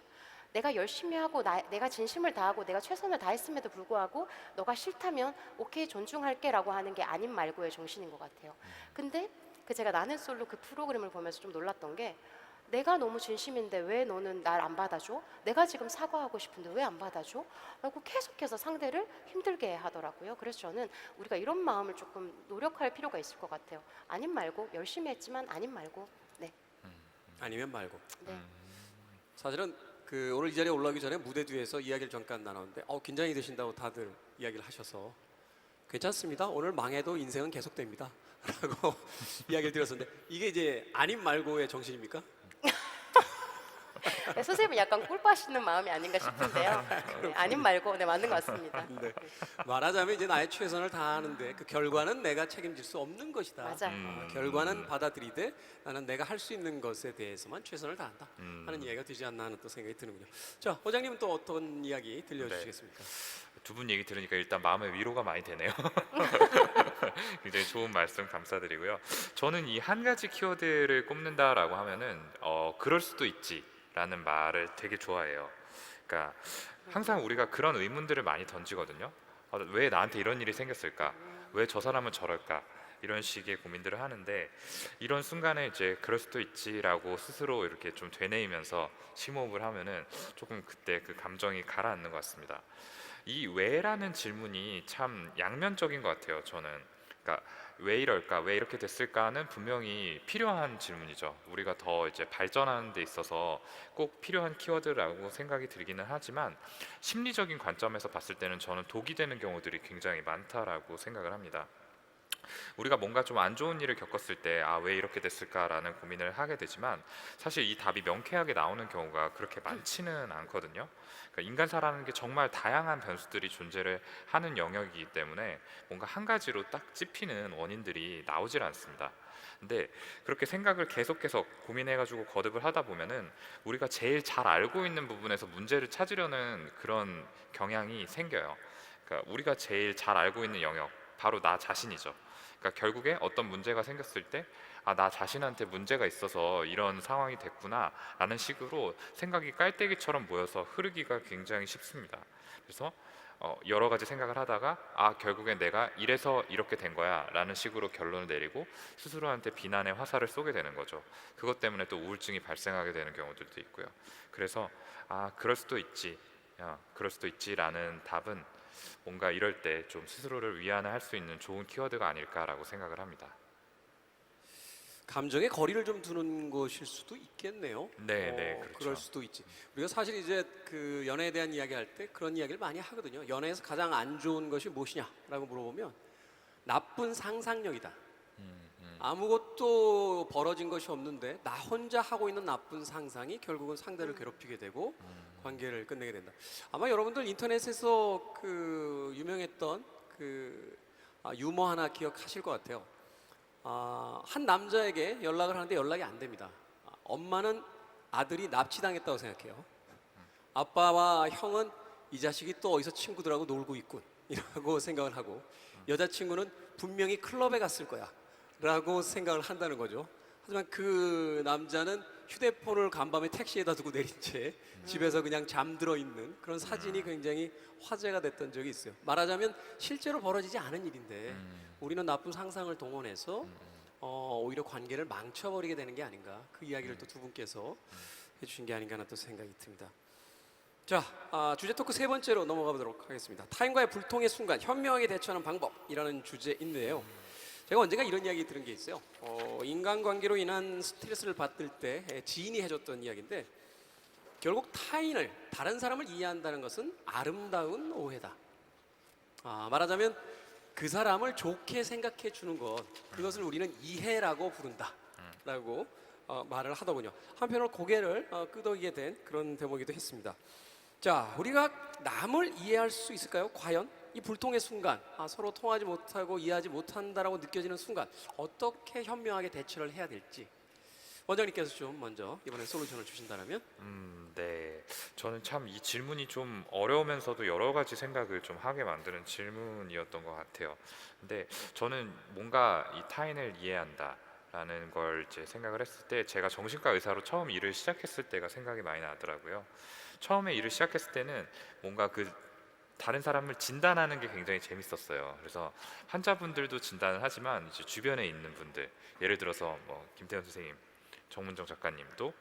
내가 열심히 하고 내가 진심을 다하고 내가 최선을 다했음에도 불구하고 너가 싫다면 오케이, 존중할게 라고 하는 게 아님 말고의 정신인 것 같아요. 근데 제가 나는 솔로 그 프로그램을 보면서 좀 놀랐던 게, 내가 너무 진심인데 왜 너는 날 안 받아줘? 내가 지금 사과하고 싶은데 왜 안 받아줘? 라고 계속해서 상대를 힘들게 하더라고요. 그래서 저는 우리가 이런 마음을 조금 노력할 필요가 있을 것 같아요. 아님 말고, 열심히 했지만 아님 말고. 네. 아니면 말고. 네. 사실은 오늘 이 자리에 올라오기 전에 무대 뒤에서 이야기를 잠깐 나눴는데 긴장이 되신다고 다들 이야기를 하셔서 괜찮습니다. 오늘 망해도 인생은 계속됩니다. 라고 이야기를 드렸었는데, 이게 이제 아님 말고의 정신입니까? 네, 선생님은 약간 꿀빠시는 마음이 아닌가 싶은데요. 네, 아님 말고, 네, 맞는 것 같습니다. 네. 말하자면 이제 나의 최선을 다하는데 그 결과는 내가 책임질 수 없는 것이다. 맞아요. 결과는 받아들이되 나는 내가 할 수 있는 것에 대해서만 최선을 다한다 하는 이야기가 되지 않나 하는 또 생각이 드는군요. 자, 호장님은 또 어떤 이야기 들려주시겠습니까? 두 분 얘기 들으니까 일단 마음의 위로가 많이 되네요. 굉장히 좋은 말씀 감사드리고요. 저는 이 한 가지 키워드를 꼽는다라고 하면은 그럴 수도 있지라는 말을 되게 좋아해요. 그러니까 항상 우리가 그런 의문들을 많이 던지거든요. 왜 나한테 이런 일이 생겼을까? 왜 저 사람은 저럴까? 이런 식의 고민들을 하는데, 이런 순간에 이제 그럴 수도 있지라고 스스로 이렇게 좀 되뇌이면서 심호흡을 하면은 조금 그때 그 감정이 가라앉는 것 같습니다. 이 왜라는 질문이 참 양면적인 것 같아요. 저는. 그러니까 왜 이럴까, 왜 이렇게 됐을까는 분명히 필요한 질문이죠. 우리가 더 이제 발전하는 데 있어서 꼭 필요한 키워드라고 생각이 들기는 하지만, 심리적인 관점에서 봤을 때는 저는 독이 되는 경우들이 굉장히 많다라고 생각을 합니다. 우리가 뭔가 좀 안 좋은 일을 겪었을 때 왜 이렇게 됐을까라는 고민을 하게 되지만, 사실 이 답이 명쾌하게 나오는 경우가 그렇게 많지는 않거든요. 그러니까 인간사라는 게 정말 다양한 변수들이 존재를 하는 영역이기 때문에 뭔가 한 가지로 딱 찝히는 원인들이 나오질 않습니다. 근데 그렇게 생각을 계속해서 고민해가지고 거듭을 하다 보면은 우리가 제일 잘 알고 있는 부분에서 문제를 찾으려는 그런 경향이 생겨요. 그러니까 우리가 제일 잘 알고 있는 영역, 바로 나 자신이죠. 그러니까 결국에 어떤 문제가 생겼을 때 나 자신한테 문제가 있어서 이런 상황이 됐구나 라는 식으로 생각이 깔때기처럼 모여서 흐르기가 굉장히 쉽습니다. 그래서 여러 가지 생각을 하다가 결국엔 내가 이래서 이렇게 된 거야 라는 식으로 결론을 내리고 스스로한테 비난의 화살을 쏘게 되는 거죠. 그것 때문에 또 우울증이 발생하게 되는 경우들도 있고요. 그래서 그럴 수도 있지, 그럴 수도 있지라는 답은 뭔가 이럴 때 좀 스스로를 위안할 수 있는 좋은 키워드가 아닐까라고 생각을 합니다. 감정의 거리를 좀 두는 것일 수도 있겠네요. 네, 그렇죠. 그럴 수도 있지. 우리가 사실 이제 그 연애에 대한 이야기할 때 그런 이야기를 많이 하거든요. 연애에서 가장 안 좋은 것이 무엇이냐라고 물어보면 나쁜 상상력이다. 아무것도 벌어진 것이 없는데 나 혼자 하고 있는 나쁜 상상이 결국은 상대를 괴롭히게 되고 관계를 끝내게 된다. 아마 여러분들 인터넷에서 그 유명했던 그 유머 하나 기억하실 것 같아요. 한 남자에게 연락을 하는데 연락이 안 됩니다. 엄마는 아들이 납치당했다고 생각해요. 아빠와 형은 이 자식이 또 어디서 친구들하고 놀고 있군 이라고 생각을 하고, 여자친구는 분명히 클럽에 갔을 거야 라고 생각을 한다는 거죠. 하지만 그 남자는 휴대폰을 간밤에 택시에다 두고 내린 채 집에서 그냥 잠들어 있는 그런 사진이 굉장히 화제가 됐던 적이 있어요. 말하자면 실제로 벌어지지 않은 일인데 우리는 나쁜 상상을 동원해서 오히려 관계를 망쳐버리게 되는 게 아닌가, 그 이야기를 또 두 분께서 해주신 게 아닌가 하는 또 생각이 듭니다. 자, 주제 토크 세 번째로 넘어가 보도록 하겠습니다. 타인과의 불통의 순간 현명하게 대처하는 방법이라는 주제인데요. 제가 언젠가 이런 이야기 들은 게 있어요. 인간관계로 인한 스트레스를 받을 때 지인이 해줬던 이야기인데, 결국 타인을, 다른 사람을 이해한다는 것은 아름다운 오해다. 말하자면 그 사람을 좋게 생각해 주는 것, 그것을 우리는 이해라고 부른다라고 말을 하더군요. 한편으로 고개를 끄덕이게 된 그런 대목이기도 했습니다. 자, 우리가 남을 이해할 수 있을까요? 과연 이 불통의 순간, 서로 통하지 못하고 이해하지 못한다라고 느껴지는 순간 어떻게 현명하게 대처를 해야 될지, 원장님께서 좀 먼저 이번에 솔루션을 주신다면. 네. 저는 참 이 질문이 좀 어려우면서도 여러 가지 생각을 좀 하게 만드는 질문이었던 것 같아요. 근데 저는 뭔가 이 타인을 이해한다라는 걸 이제 생각을 했을 때, 제가 정신과 의사로 처음 일을 시작했을 때가 생각이 많이 나더라고요. 처음에 일을 시작했을 때는 뭔가 그 다른 사람을 진단하는 게 굉장히 재밌었어요. 그래서 환자분들도 진단을 하지만 이제 주변에 있는 분들, 예를 들어서 뭐 김태현 선생님, 정문정 작가님도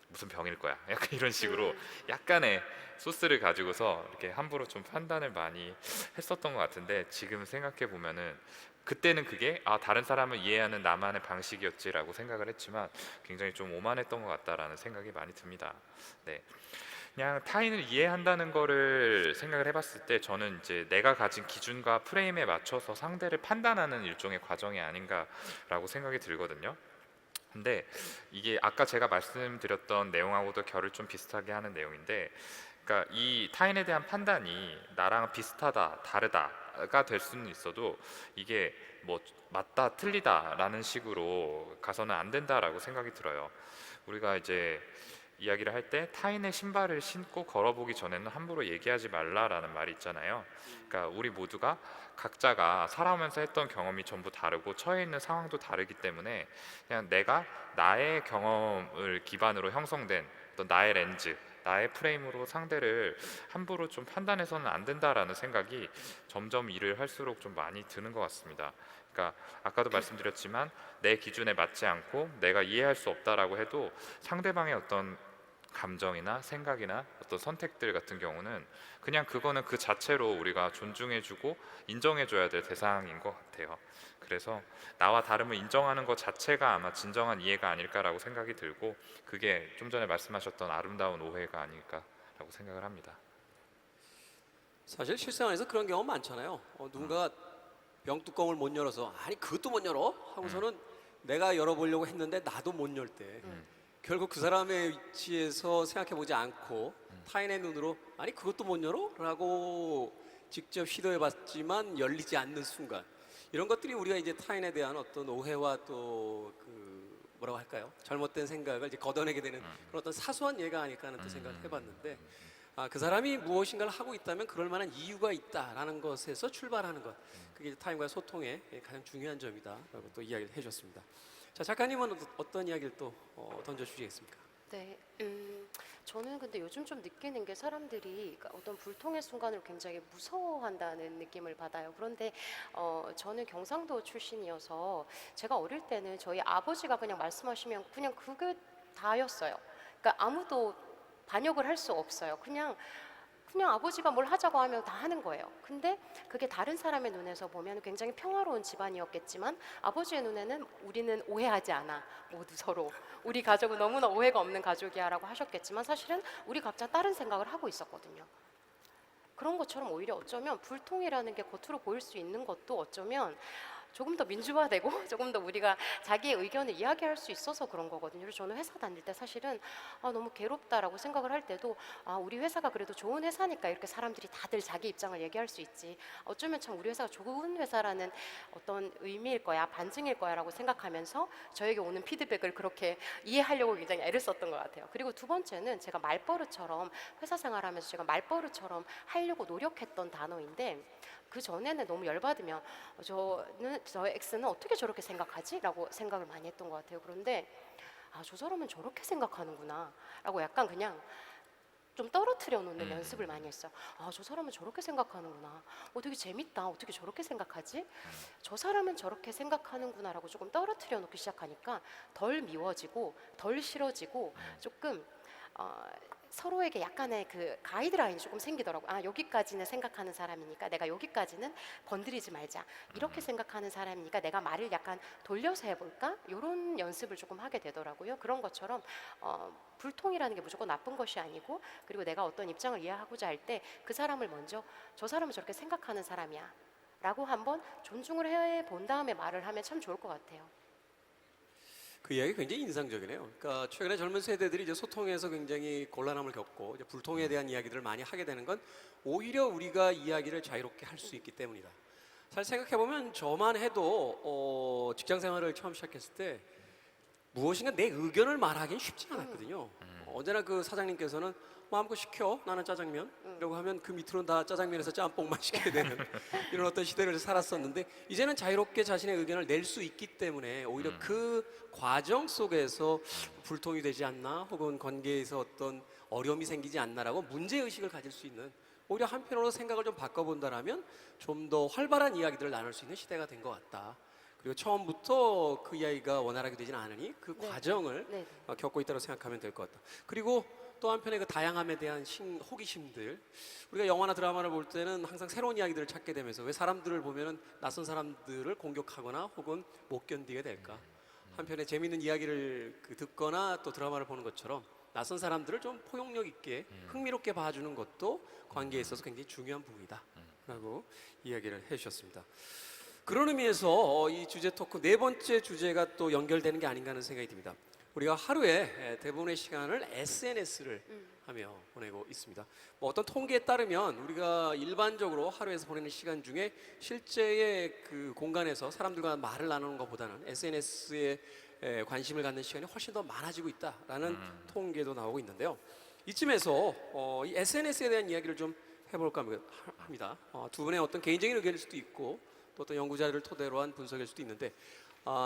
무슨 병일 거야, 약간 이런 식으로 약간의 소스를 가지고서 이렇게 함부로 좀 판단을 많이 했었던 것 같은데, 지금 생각해 보면은 그때는 그게 다른 사람을 이해하는 나만의 방식이었지라고 생각을 했지만 굉장히 좀 오만했던 것 같다라는 생각이 많이 듭니다. 네. 그냥 타인을 이해한다는 거를 생각을 해봤을 때, 저는 이제 내가 가진 기준과 프레임에 맞춰서 상대를 판단하는 일종의 과정이 아닌가라고 생각이 들거든요. 근데 이게 아까 제가 말씀드렸던 내용하고도 결을 좀 비슷하게 하는 내용인데, 그러니까 이 타인에 대한 판단이 나랑 비슷하다, 다르다가 될 수는 있어도 이게 뭐 맞다, 틀리다라는 식으로 가서는 안 된다라고 생각이 들어요. 우리가 이제 이야기를 할 때 타인의 신발을 신고 걸어보기 전에는 함부로 얘기하지 말라라는 말이 있잖아요. 그러니까 우리 모두가 각자가 살아오면서 했던 경험이 전부 다르고 처해 있는 상황도 다르기 때문에, 그냥 내가 나의 경험을 기반으로 형성된 어떤 나의 렌즈, 나의 프레임으로 상대를 함부로 좀 판단해서는 안 된다라는 생각이 점점 일을 할수록 좀 많이 드는 것 같습니다. 그러니까 아까도 말씀드렸지만 내 기준에 맞지 않고 내가 이해할 수 없다라고 해도 상대방의 어떤 감정이나 생각이나 어떤 선택들 같은 경우는 그냥 그거는 그 자체로 우리가 존중해주고 인정해줘야 될 대상인 것 같아요. 그래서 나와 다름을 인정하는 것 자체가 아마 진정한 이해가 아닐까라고 생각이 들고, 그게 좀 전에 말씀하셨던 아름다운 오해가 아닐까라고 생각을 합니다. 사실 실생활에서 그런 경우 많잖아요. 누군가 병뚜껑을 못 열어서 아니 그것도 못 열어 하고서는 내가 열어보려고 했는데 나도 못 열 때, 결국 그 사람의 위치에서 생각해보지 않고 타인의 눈으로 아니 그것도 못 열어? 라고 직접 시도해봤지만 열리지 않는 순간, 이런 것들이 우리가 이제 타인에 대한 어떤 오해와 또 그 뭐라고 할까요? 잘못된 생각을 이제 걷어내게 되는 그런 어떤 사소한 예가 아닐까 하는 또 생각을 해봤는데, 그 사람이 무엇인가를 하고 있다면 그럴 만한 이유가 있다라는 것에서 출발하는 것, 그게 타인과의 소통의 가장 중요한 점이다라고 또 이야기를 해줬습니다. 자, 작가님은 어떤 이야기를 또 던져주시겠습니까? 네, 저는 근데 요즘 좀 느끼는 게 사람들이 그러니까 어떤 불통의 순간을 굉장히 무서워한다는 느낌을 받아요. 그런데 저는 경상도 출신이어서 제가 어릴 때는 저희 아버지가 그냥 말씀하시면 그냥 그게 다였어요. 그러니까 아무도 반역을 할 수 없어요. 그냥 아버지가 뭘 하자고 하면 다 하는 거예요. 근데 그게 다른 사람의 눈에서 보면 굉장히 평화로운 집안이었겠지만 아버지의 눈에는 우리는 오해하지 않아. 모두 서로. 우리 가족은 너무나 오해가 없는 가족이야 라고 하셨겠지만 사실은 우리 각자 다른 생각을 하고 있었거든요. 그런 것처럼 오히려 어쩌면 불통이라는 게 겉으로 보일 수 있는 것도 어쩌면 조금 더 민주화되고 조금 더 우리가 자기의 의견을 이야기할 수 있어서 그런 거거든요. 그래서 저는 회사 다닐 때 사실은 너무 괴롭다라고 생각을 할 때도 우리 회사가 그래도 좋은 회사니까 이렇게 사람들이 다들 자기 입장을 얘기할 수 있지. 어쩌면 참 우리 회사가 좋은 회사라는 어떤 의미일 거야, 반증일 거야라고 생각하면서 저에게 오는 피드백을 그렇게 이해하려고 굉장히 애를 썼던 것 같아요. 그리고 두 번째는 제가 말버릇처럼 회사 생활하면서 제가 말버릇처럼 하려고 노력했던 단어인데 그 전에는 너무 열받으면 저 X는 어떻게 저렇게 생각하지? 라고 생각을 많이 했던 것 같아요. 그런데 저 사람은 저렇게 생각하는구나 라고 약간 그냥 좀 떨어뜨려 놓는 연습을 많이 했어요. 저 사람은 저렇게 생각하는구나. 되게 재밌다. 어떻게 저렇게 생각하지? 저 사람은 저렇게 생각하는구나라고 조금 떨어뜨려 놓기 시작하니까 덜 미워지고 덜 싫어지고 조금 서로에게 약간의 그 가이드라인이 조금 생기더라고요. 여기까지는 생각하는 사람이니까 내가 여기까지는 건드리지 말자. 이렇게 생각하는 사람이니까 내가 말을 약간 돌려서 해볼까? 이런 연습을 조금 하게 되더라고요. 그런 것처럼 불통이라는 게 무조건 나쁜 것이 아니고, 그리고 내가 어떤 입장을 이해하고자 할 때 그 사람을 먼저 저 사람은 저렇게 생각하는 사람이야 라고 한번 존중을 해본 다음에 말을 하면 참 좋을 것 같아요. 그 이야기 굉장히 인상적이네요. 그러니까 최근에 젊은 세대들이 이제 소통에서 굉장히 곤란함을 겪고 이제 불통에 대한 이야기들을 많이 하게 되는 건 오히려 우리가 이야기를 자유롭게 할 수 있기 때문이다. 사실 생각해 보면 저만 해도 직장 생활을 처음 시작했을 때 무엇인가 내 의견을 말하기는 쉽지 않았거든요. 언제나 그 사장님께서는 마음껏 시켜 나는 짜장면 이라고 하면 그 밑으로는 다 짜장면에서 짬뽕만 시켜야 되는 이런 어떤 시대를 살았었는데, 이제는 자유롭게 자신의 의견을 낼 수 있기 때문에 오히려 그 과정 속에서 불통이 되지 않나, 혹은 관계에서 어떤 어려움이 생기지 않나라고 문제의식을 가질 수 있는, 오히려 한편으로 생각을 좀 바꿔본다라면 좀 더 활발한 이야기들을 나눌 수 있는 시대가 된 것 같다. 그리고 처음부터 그 이야기가 원활하게 되지는 않으니 그 네. 과정을 네. 겪고 있다고 생각하면 될 것 같다. 그리고 또 한편의 그 다양함에 대한 호기심들, 우리가 영화나 드라마를 볼 때는 항상 새로운 이야기들을 찾게 되면서 왜 사람들을 보면은 낯선 사람들을 공격하거나 혹은 못 견디게 될까? 한편에 재미있는 이야기를 듣거나 또 드라마를 보는 것처럼 낯선 사람들을 좀 포용력 있게 흥미롭게 봐주는 것도 관계에 있어서 굉장히 중요한 부분이다 라고 이야기를 해주셨습니다. 그런 의미에서 이 주제 토크 네 번째 주제가 또 연결되는 게 아닌가 하는 생각이 듭니다. 우리가 하루에 대부분의 시간을 SNS를 하며 보내고 있습니다. 뭐 어떤 통계에 따르면 우리가 일반적으로 하루에서 보내는 시간 중에 실제의 그 공간에서 사람들과 말을 나누는 것보다는 SNS에 관심을 갖는 시간이 훨씬 더 많아지고 있다라는 통계도 나오고 있는데요. 이쯤에서 이 SNS에 대한 이야기를 좀 해볼까 합니다. 두 분의 어떤 개인적인 의견일 수도 있고 또 어떤 연구 자료를 토대로 한 분석일 수도 있는데,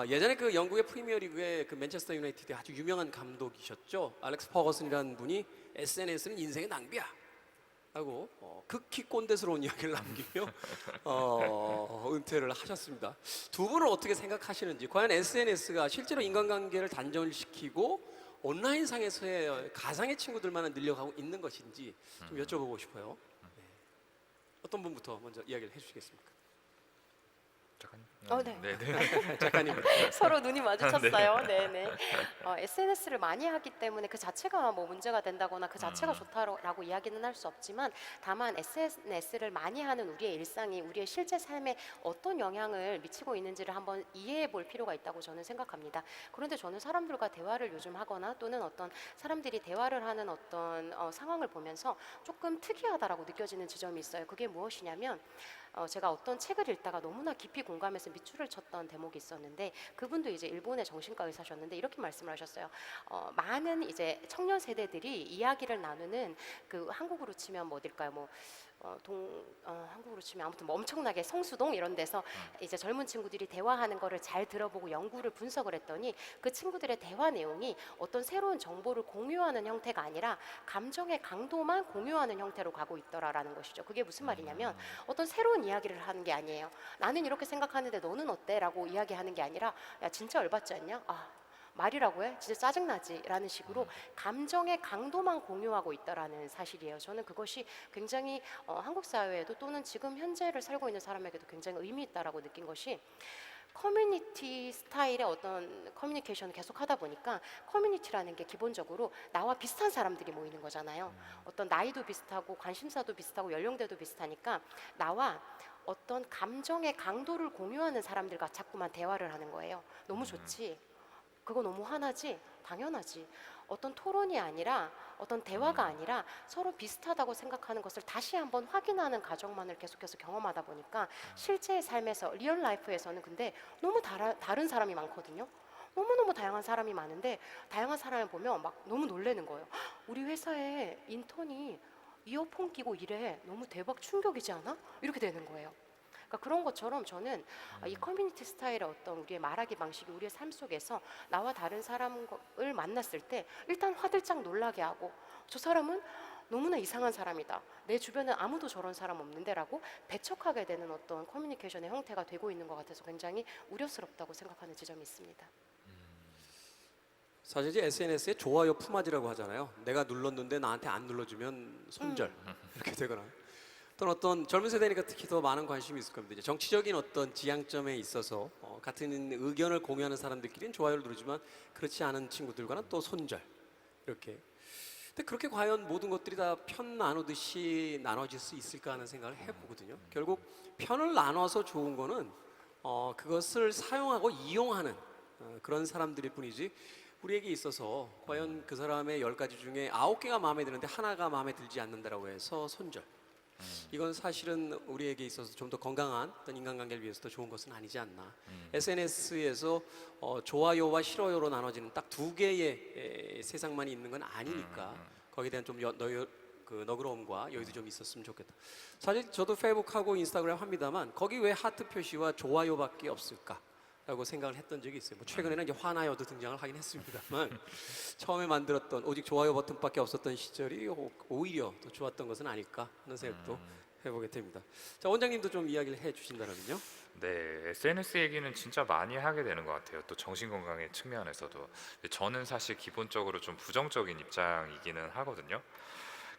예전에 그 영국의 프리미어리그의 그 맨체스터 유나이티드의 아주 유명한 감독이셨죠. 알렉스 퍼거슨이라는 분이 SNS는 인생의 낭비야 하고 극히 꼰대스러운 이야기를 남기며 은퇴를 하셨습니다. 두 분은 어떻게 생각하시는지, 과연 SNS가 실제로 인간관계를 단절시키고 온라인상에서의 가상의 친구들만은 늘려가고 있는 것인지 좀 여쭤보고 싶어요. 네. 어떤 분부터 먼저 이야기를 해주시겠습니까? 작가님? 네. 네. 작가님. 서로 눈이 마주쳤어요. 네네. SNS를 많이 하기 때문에 그 자체가 뭐 문제가 된다거나 그 자체가 좋다라고 이야기는 할 수 없지만, 다만 SNS를 많이 하는 우리의 일상이 우리의 실제 삶에 어떤 영향을 미치고 있는지를 한번 이해해 볼 필요가 있다고 저는 생각합니다. 그런데 저는 사람들과 대화를 요즘 하거나 또는 어떤 사람들이 대화를 하는 어떤 상황을 보면서 조금 특이하다라고 느껴지는 지점이 있어요. 그게 무엇이냐면, 제가 어떤 책을 읽다가 너무나 깊이 공감해서 밑줄을 쳤던 대목이 있었는데, 그분도 이제 일본의 정신과 의사셨는데 이렇게 말씀을 하셨어요. 많은 이제 청년 세대들이 이야기를 나누는 그 한국으로 치면 뭐 어딜까요? 한국으로 치면 아무튼 뭐 엄청나게 성수동 이런 데서 이제 젊은 친구들이 대화하는 거를 잘 들어보고 연구를 분석을 했더니, 그 친구들의 대화 내용이 어떤 새로운 정보를 공유하는 형태가 아니라 감정의 강도만 공유하는 형태로 가고 있더라라는 것이죠. 그게 무슨 말이냐면, 어떤 새로운 이야기를 하는 게 아니에요. 나는 이렇게 생각하는데 너는 어때? 라고 이야기하는 게 아니라, 야 진짜 열받지 않냐? 말이라고 해? 진짜 짜증나지? 라는 식으로 감정의 강도만 공유하고 있다라는 사실이에요. 저는 그것이 굉장히 한국 사회에도 또는 지금 현재를 살고 있는 사람에게도 굉장히 의미 있다라고 느낀 것이, 커뮤니티 스타일의 어떤 커뮤니케이션을 계속 하다 보니까 커뮤니티라는 게 기본적으로 나와 비슷한 사람들이 모이는 거잖아요. 어떤 나이도 비슷하고 관심사도 비슷하고 연령대도 비슷하니까 나와 어떤 감정의 강도를 공유하는 사람들과 자꾸만 대화를 하는 거예요. 너무 좋지. 그거 너무 화나지? 당연하지. 어떤 토론이 아니라 어떤 대화가 아니라 서로 비슷하다고 생각하는 것을 다시 한번 확인하는 과정만을 계속해서 경험하다 보니까 실제의 삶에서 리얼 라이프에서는 근데 너무 다른 사람이 많거든요. 너무너무 다양한 사람이 많은데 다양한 사람을 보면 막 너무 놀라는 거예요. "헉, 우리 회사에 인턴이 이어폰 끼고 일해. 너무 대박 충격이지 않아?" 이렇게 되는 거예요. 그러니까 그런 것처럼 저는 이 커뮤니티 스타일의 어떤 우리의 말하기 방식이 우리의 삶 속에서 나와 다른 사람을 만났을 때 일단 화들짝 놀라게 하고 저 사람은 너무나 이상한 사람이다. 내 주변에 아무도 저런 사람 없는데라고 배척하게 되는 어떤 커뮤니케이션의 형태가 되고 있는 것 같아서 굉장히 우려스럽다고 생각하는 지점이 있습니다. 사실 이제 SNS에 좋아요 품앗이라고 하잖아요. 내가 눌렀는데 나한테 안 눌러주면 손절 이렇게 되거나 또는 어떤 젊은 세대니까 특히 더 많은 관심이 있을 겁니다. 이제 정치적인 어떤 지향점에 있어서 같은 의견을 공유하는 사람들끼리는 좋아요를 누르지만 그렇지 않은 친구들과는 또 손절 이렇게. 근데 그렇게 과연 모든 것들이 다 편 나누듯이 나눠질 수 있을까 하는 생각을 해보거든요. 결국 편을 나눠서 좋은 거는 그것을 사용하고 이용하는 그런 사람들일 뿐이지 우리에게 있어서 과연 그 사람의 10가지 중에 9개가 마음에 드는데 하나가 마음에 들지 않는다라고 해서 손절. 이건 사실은 우리에게 있어서 좀 더 건강한 어떤 인간관계를 위해서 더 좋은 것은 아니지 않나. SNS에서 좋아요와 싫어요로 나눠지는 딱 2개의 세상만이 있는 건 아니니까 거기에 대한 좀 너그러움과 여유도 좀 있었으면 좋겠다. 사실 저도 페이북하고 인스타그램 합니다만 거기 왜 하트 표시와 좋아요밖에 없을까? 라고 생각을 했던 적이 있어요. 뭐 최근에는 이제 화나요도 등장을 하긴 했습니다만 처음에 만들었던 오직 좋아요 버튼밖에 없었던 시절이 오히려 더 좋았던 것은 아닐까 하는 생각도 해보게 됩니다. 자, 원장님도 좀 이야기를 해주신다면요. 네, SNS 얘기는 진짜 많이 하게 되는 것 같아요. 또 정신건강의 측면에서도. 근데 저는 사실 기본적으로 좀 부정적인 입장이기는 하거든요.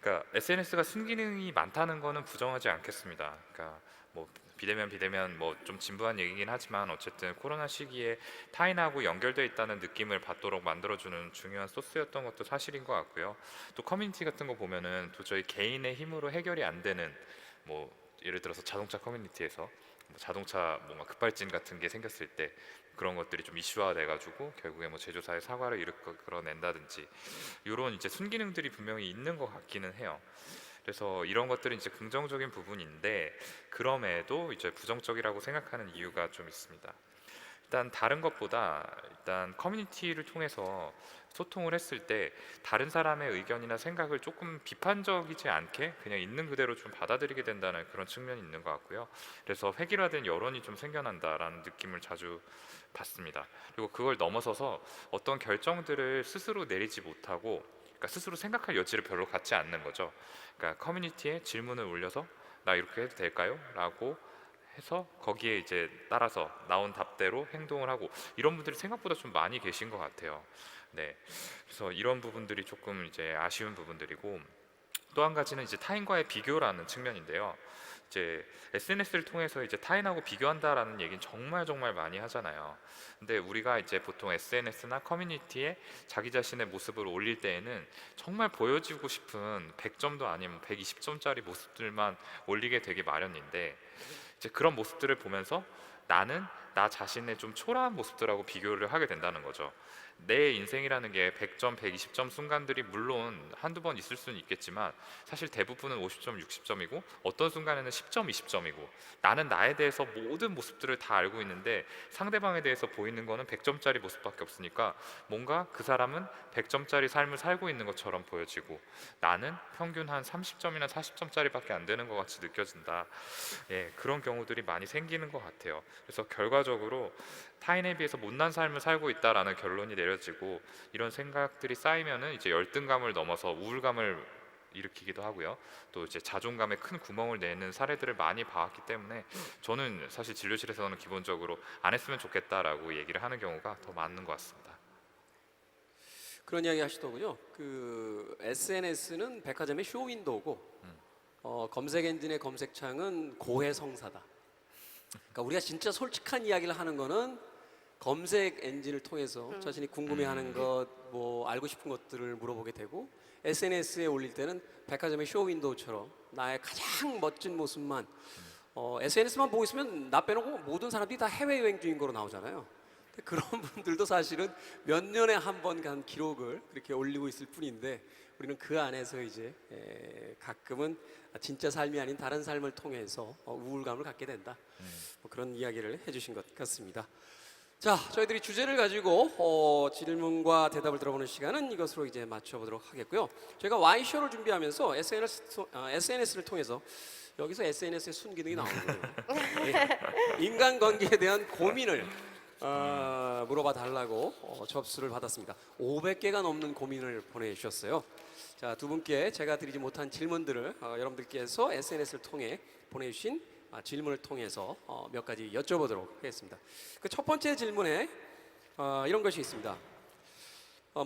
그러니까 SNS가 순기능이 많다는 거는 부정하지 않겠습니다. 그러니까 뭐 비대면 뭐 좀 진부한 얘기긴 하지만 어쨌든 코로나 시기에 타인하고 연결돼 있다는 느낌을 받도록 만들어주는 중요한 소스였던 것도 사실인 것 같고요. 또 커뮤니티 같은 거 보면은 도저히 개인의 힘으로 해결이 안 되는 뭐 예를 들어서 자동차 커뮤니티에서 뭐 자동차 뭔가 급발진 같은 게 생겼을 때 그런 것들이 좀 이슈화 돼가지고 결국에 뭐 제조사에 사과를 이끌어낸다든지 이런 이제 순기능들이 분명히 있는 것 같기는 해요. 그래서 이런 것들은 이제 긍정적인 부분인데 그럼에도 이제 부정적이라고 생각하는 이유가 좀 있습니다. 일단 다른 것보다 일단 커뮤니티를 통해서 소통을 했을 때 다른 사람의 의견이나 생각을 조금 비판적이지 않게 그냥 있는 그대로 좀 받아들이게 된다는 그런 측면이 있는 것 같고요. 그래서 획일화된 여론이 좀 생겨난다라는 느낌을 자주 받습니다. 그리고 그걸 넘어서서 어떤 결정들을 스스로 내리지 못하고 그러니까 스스로 생각할 여지를 별로 갖지 않는 거죠. 그러니까 커뮤니티에 질문을 올려서 나 이렇게 해도 될까요? 라고 해서 거기에 이제 따라서 나온 답대로 행동을 하고 이런 분들이 생각보다 좀 많이 계신 것 같아요. 네, 그래서 이런 부분들이 조금 이제 아쉬운 부분들이고 또 한 가지는 이제 타인과의 비교라는 측면인데요. 이제 SNS를 통해서 이제 타인하고 비교한다라는 얘기는 정말 많이 하잖아요. 근데 우리가 이제 보통 SNS나 커뮤니티에 자기 자신의 모습을 올릴 때에는 정말 보여지고 싶은 100점도 아니면 120점짜리 모습들만 올리게 되기 마련인데 이제 그런 모습들을 보면서 나는 나 자신의 좀 초라한 모습들하고 비교를 하게 된다는 거죠. 내 인생이라는 게 100점, 120점 순간들이 물론 한두 번 있을 수는 있겠지만 사실 대부분은 50점, 60점이고 어떤 순간에는 10점, 20점이고 나는 나에 대해서 모든 모습들을 다 알고 있는데 상대방에 대해서 보이는 거는 100점짜리 모습밖에 없으니까 뭔가 그 사람은 100점짜리 삶을 살고 있는 것처럼 보여지고 나는 평균 한 30점이나 40점짜리밖에 안 되는 것 같이 느껴진다. 예, 그런 경우들이 많이 생기는 것 같아요. 그래서 결과적으로 타인에 비해서 못난 삶을 살고 있다라는 결론이 내려지고 이런 생각들이 쌓이면은 이제 열등감을 넘어서 우울감을 일으키기도 하고요. 또 이제 자존감에 큰 구멍을 내는 사례들을 많이 봐왔기 때문에 저는 사실 진료실에서는 기본적으로 안 했으면 좋겠다라고 얘기를 하는 경우가 더 많은 것 같습니다. 그런 이야기 하시더군요. 그 SNS는 백화점의 쇼윈도우고 검색 엔진의 검색창은 고해성사다. 그러니까 우리가 진짜 솔직한 이야기를 하는 거는 검색 엔진을 통해서 자신이 궁금해하는 것, 뭐 알고 싶은 것들을 물어보게 되고 SNS에 올릴 때는 백화점의 쇼 윈도우처럼 나의 가장 멋진 모습만 SNS만 보고 있으면 나 빼놓고 모든 사람들이 다 해외여행 중인 거로 나오잖아요. 근데 그런 분들도 사실은 몇 년에 한 번 간 기록을 그렇게 올리고 있을 뿐인데 우리는 그 안에서 이제 가끔은 진짜 삶이 아닌 다른 삶을 통해서 우울감을 갖게 된다. 뭐 그런 이야기를 해주신 것 같습니다. 자, 저희들이 주제를 가지고 질문과 대답을 들어보는 시간은 이것으로 이제 맞춰보도록 하겠고요. 저희가 Y쇼를 준비하면서 SNS를 통해서 여기서 SNS의 순기능이 나오는군요. 인간관계에 대한 고민을 물어봐 달라고 접수를 받았습니다. 500개가 넘는 고민을 보내주셨어요. 자, 두 분께 제가 드리지 못한 질문들을 여러분들께서 SNS를 통해 보내주신 질문을 통해서 몇 가지 여쭤보도록 하겠습니다. 그 첫 번째 질문에 이런 것이 있습니다.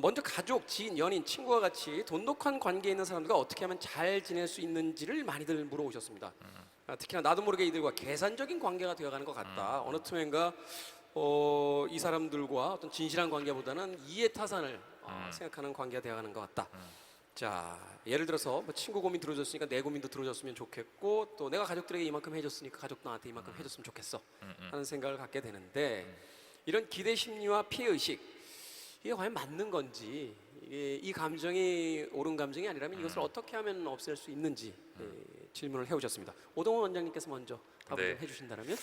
먼저 가족, 지인, 연인, 친구와 같이 돈독한 관계에 있는 사람들과 어떻게 하면 잘 지낼 수 있는지를 많이들 물어오셨습니다. 특히나 나도 모르게 이들과 계산적인 관계가 되어가는 것 같다. 어느 틈엔가 이 사람들과 어떤 진실한 관계보다는 이해타산을 생각하는 관계가 되어가는 것 같다. 자, 예를 들어서 뭐 친구 고민 들어줬으니까 내 고민도 들어줬으면 좋겠고 또 내가 가족들에게 이만큼 해줬으니까 가족도 나한테 이만큼 해줬으면 좋겠어 하는 생각을 갖게 되는데 이런 기대 심리와 피해 의식 이게 과연 맞는 건지 이 감정이 옳은 감정이 아니라면 이것을 어떻게 하면 없앨 수 있는지 질문을 해오셨습니다. 오동원 원장님께서 먼저 답을 네. 좀 해주신다면?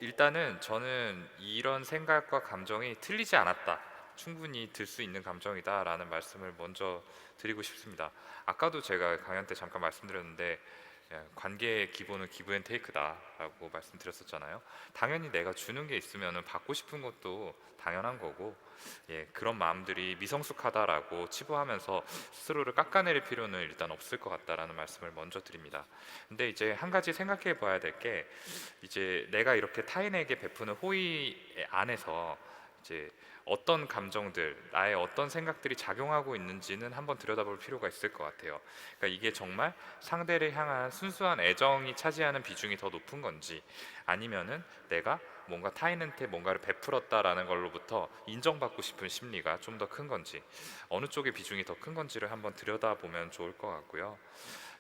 일단은 저는 이런 생각과 감정이 틀리지 않았다. 충분히 들 수 있는 감정이다라는 말씀을 먼저 드리고 싶습니다. 아까도 제가 강연 때 잠깐 말씀드렸는데 관계의 기본은 기브 앤 테이크다라고 말씀드렸었잖아요. 당연히 내가 주는 게 있으면 받고 싶은 것도 당연한 거고 그런 마음들이 미성숙하다라고 치부하면서 스스로를 깎아내릴 필요는 일단 없을 것 같다라는 말씀을 먼저 드립니다. 근데 이제 한 가지 생각해 봐야 될 게 이제 내가 이렇게 타인에게 베푸는 호의 안에서 이제 어떤 감정들, 나의 어떤 생각들이 작용하고 있는지는 한번 들여다볼 필요가 있을 것 같아요. 그러니까 이게 정말 상대를 향한 순수한 애정이 차지하는 비중이 더 높은 건지 아니면은 내가 뭔가 타인한테 뭔가를 베풀었다라는 걸로부터 인정받고 싶은 심리가 좀 더 큰 건지 어느 쪽의 비중이 더 큰 건지를 한번 들여다보면 좋을 것 같고요.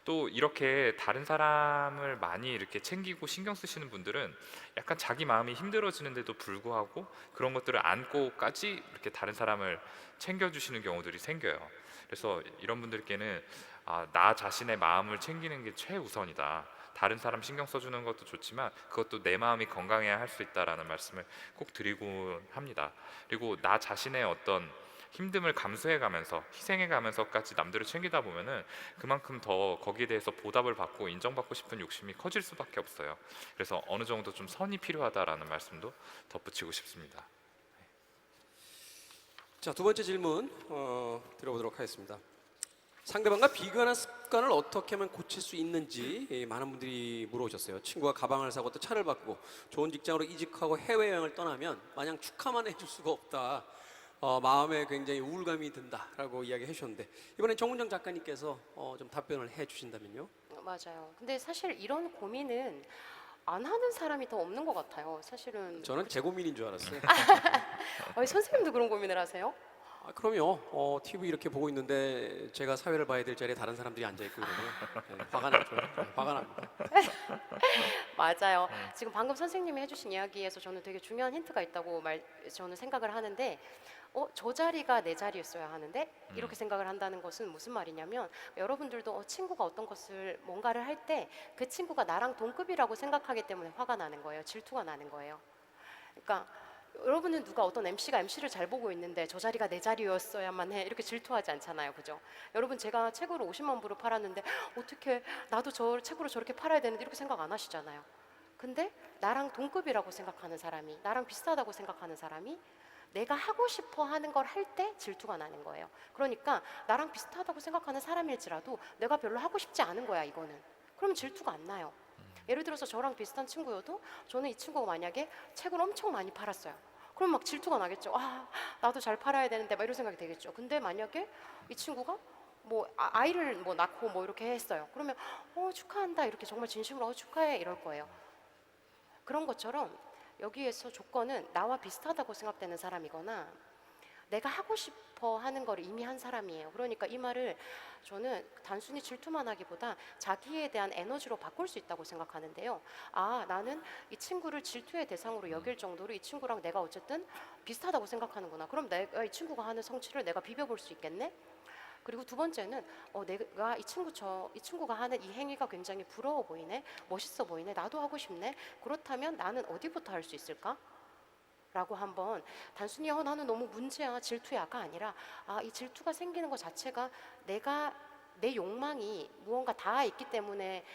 또 이렇게 다른 사람을 많이 이렇게 챙기고 신경 쓰시는 분들은 약간 자기 마음이 힘들어지는데도 불구하고 그런 것들을 안고까지 이렇게 다른 사람을 챙겨주시는 경우들이 생겨요. 그래서 이런 분들께는 나 자신의 마음을 챙기는 게 최우선이다. 다른 사람 신경 써주는 것도 좋지만 그것도 내 마음이 건강해야 할 수 있다라는 말씀을 꼭 드리고 합니다. 그리고 나 자신의 어떤 힘듦을 감수해가면서 희생해가면서까지 남들을 챙기다 보면은 그만큼 더 거기에 대해서 보답을 받고 인정받고 싶은 욕심이 커질 수밖에 없어요. 그래서 어느 정도 좀 선이 필요하다라는 말씀도 덧붙이고 싶습니다. 자, 두 번째 질문 들어보도록 하겠습니다. 상대방과 비교하는 습관을 어떻게 하면 고칠 수 있는지 많은 분들이 물어오셨어요. 친구가 가방을 사고 또 차를 바꾸고 좋은 직장으로 이직하고 해외여행을 떠나면 마냥 축하만 해줄 수가 없다. 마음에 굉장히 우울감이 든다라고 이야기해 주셨는데 이번엔 정은정 작가님께서 좀 답변을 해 주신다면요. 맞아요. 근데 사실 이런 고민은 안 하는 사람이 더 없는 것 같아요. 사실은 저는 제 고민인 줄 알았어요. 선생님도 그런 고민을 하세요? 그럼요. TV 이렇게 보고 있는데 제가 사회를 봐야 될 자리에 다른 사람들이 앉아 있고 그러면 화가 나죠. 화가 납니다. 맞아요. 지금 방금 선생님이 해주신 이야기에서 저는 되게 중요한 힌트가 있다고 저는 생각을 하는데 저 자리가 내 자리였어야 하는데 이렇게 생각을 한다는 것은 무슨 말이냐면 여러분들도 친구가 어떤 것을 뭔가를 할 때 그 친구가 나랑 동급이라고 생각하기 때문에 화가 나는 거예요. 질투가 나는 거예요. 그러니까 여러분은 누가 어떤 MC가 MC를 잘 보고 있는데 저 자리가 내 자리였어야만 해 이렇게 질투하지 않잖아요, 그죠? 여러분 제가 책으로 50만 부를 팔았는데 어떻게 나도 저 책으로 저렇게 팔아야 되는데 이렇게 생각 안 하시잖아요. 근데 나랑 동급이라고 생각하는 사람이 나랑 비슷하다고 생각하는 사람이 내가 하고 싶어 하는 걸 할 때 질투가 나는 거예요. 그러니까 나랑 비슷하다고 생각하는 사람일지라도 내가 별로 하고 싶지 않은 거야 이거는. 그러면 질투가 안 나요. 예를 들어서 저랑 비슷한 친구여도 저는 이 친구가 만약에 책을 엄청 많이 팔았어요. 그럼 막 질투가 나겠죠. 나도 잘 팔아야 되는데 막 이런 생각이 되겠죠. 근데 만약에 이 친구가 뭐 아이를 뭐 낳고 뭐 이렇게 했어요. 그러면 축하한다 이렇게 정말 진심으로 축하해 이럴 거예요. 그런 것처럼 여기에서 조건은 나와 비슷하다고 생각되는 사람이거나 내가 하고 싶어 하는 걸 이미 한 사람이에요. 그러니까 이 말을 저는 단순히 질투만 하기보다 자기에 대한 에너지로 바꿀 수 있다고 생각하는데요. 아, 나는 이 친구를 질투의 대상으로 여길 정도로 이 친구랑 내가 어쨌든 비슷하다고 생각하는구나. 그럼 내가 이 친구가 하는 성취를 내가 비벼볼 수 있겠네? 그리고 두 번째는 내가 이 친구가 하는 이 행위가 굉장히 부러워 보이네, 멋있어 보이네, 나도 하고 싶네. 그렇다면 나는 어디부터 할 수 있을까? 라고 한번 단순히 나는 너무 문제야, 질투야가 아니라 이 질투가 생기는 것 자체가 내 욕망이 무언가 닿아 있기 때문에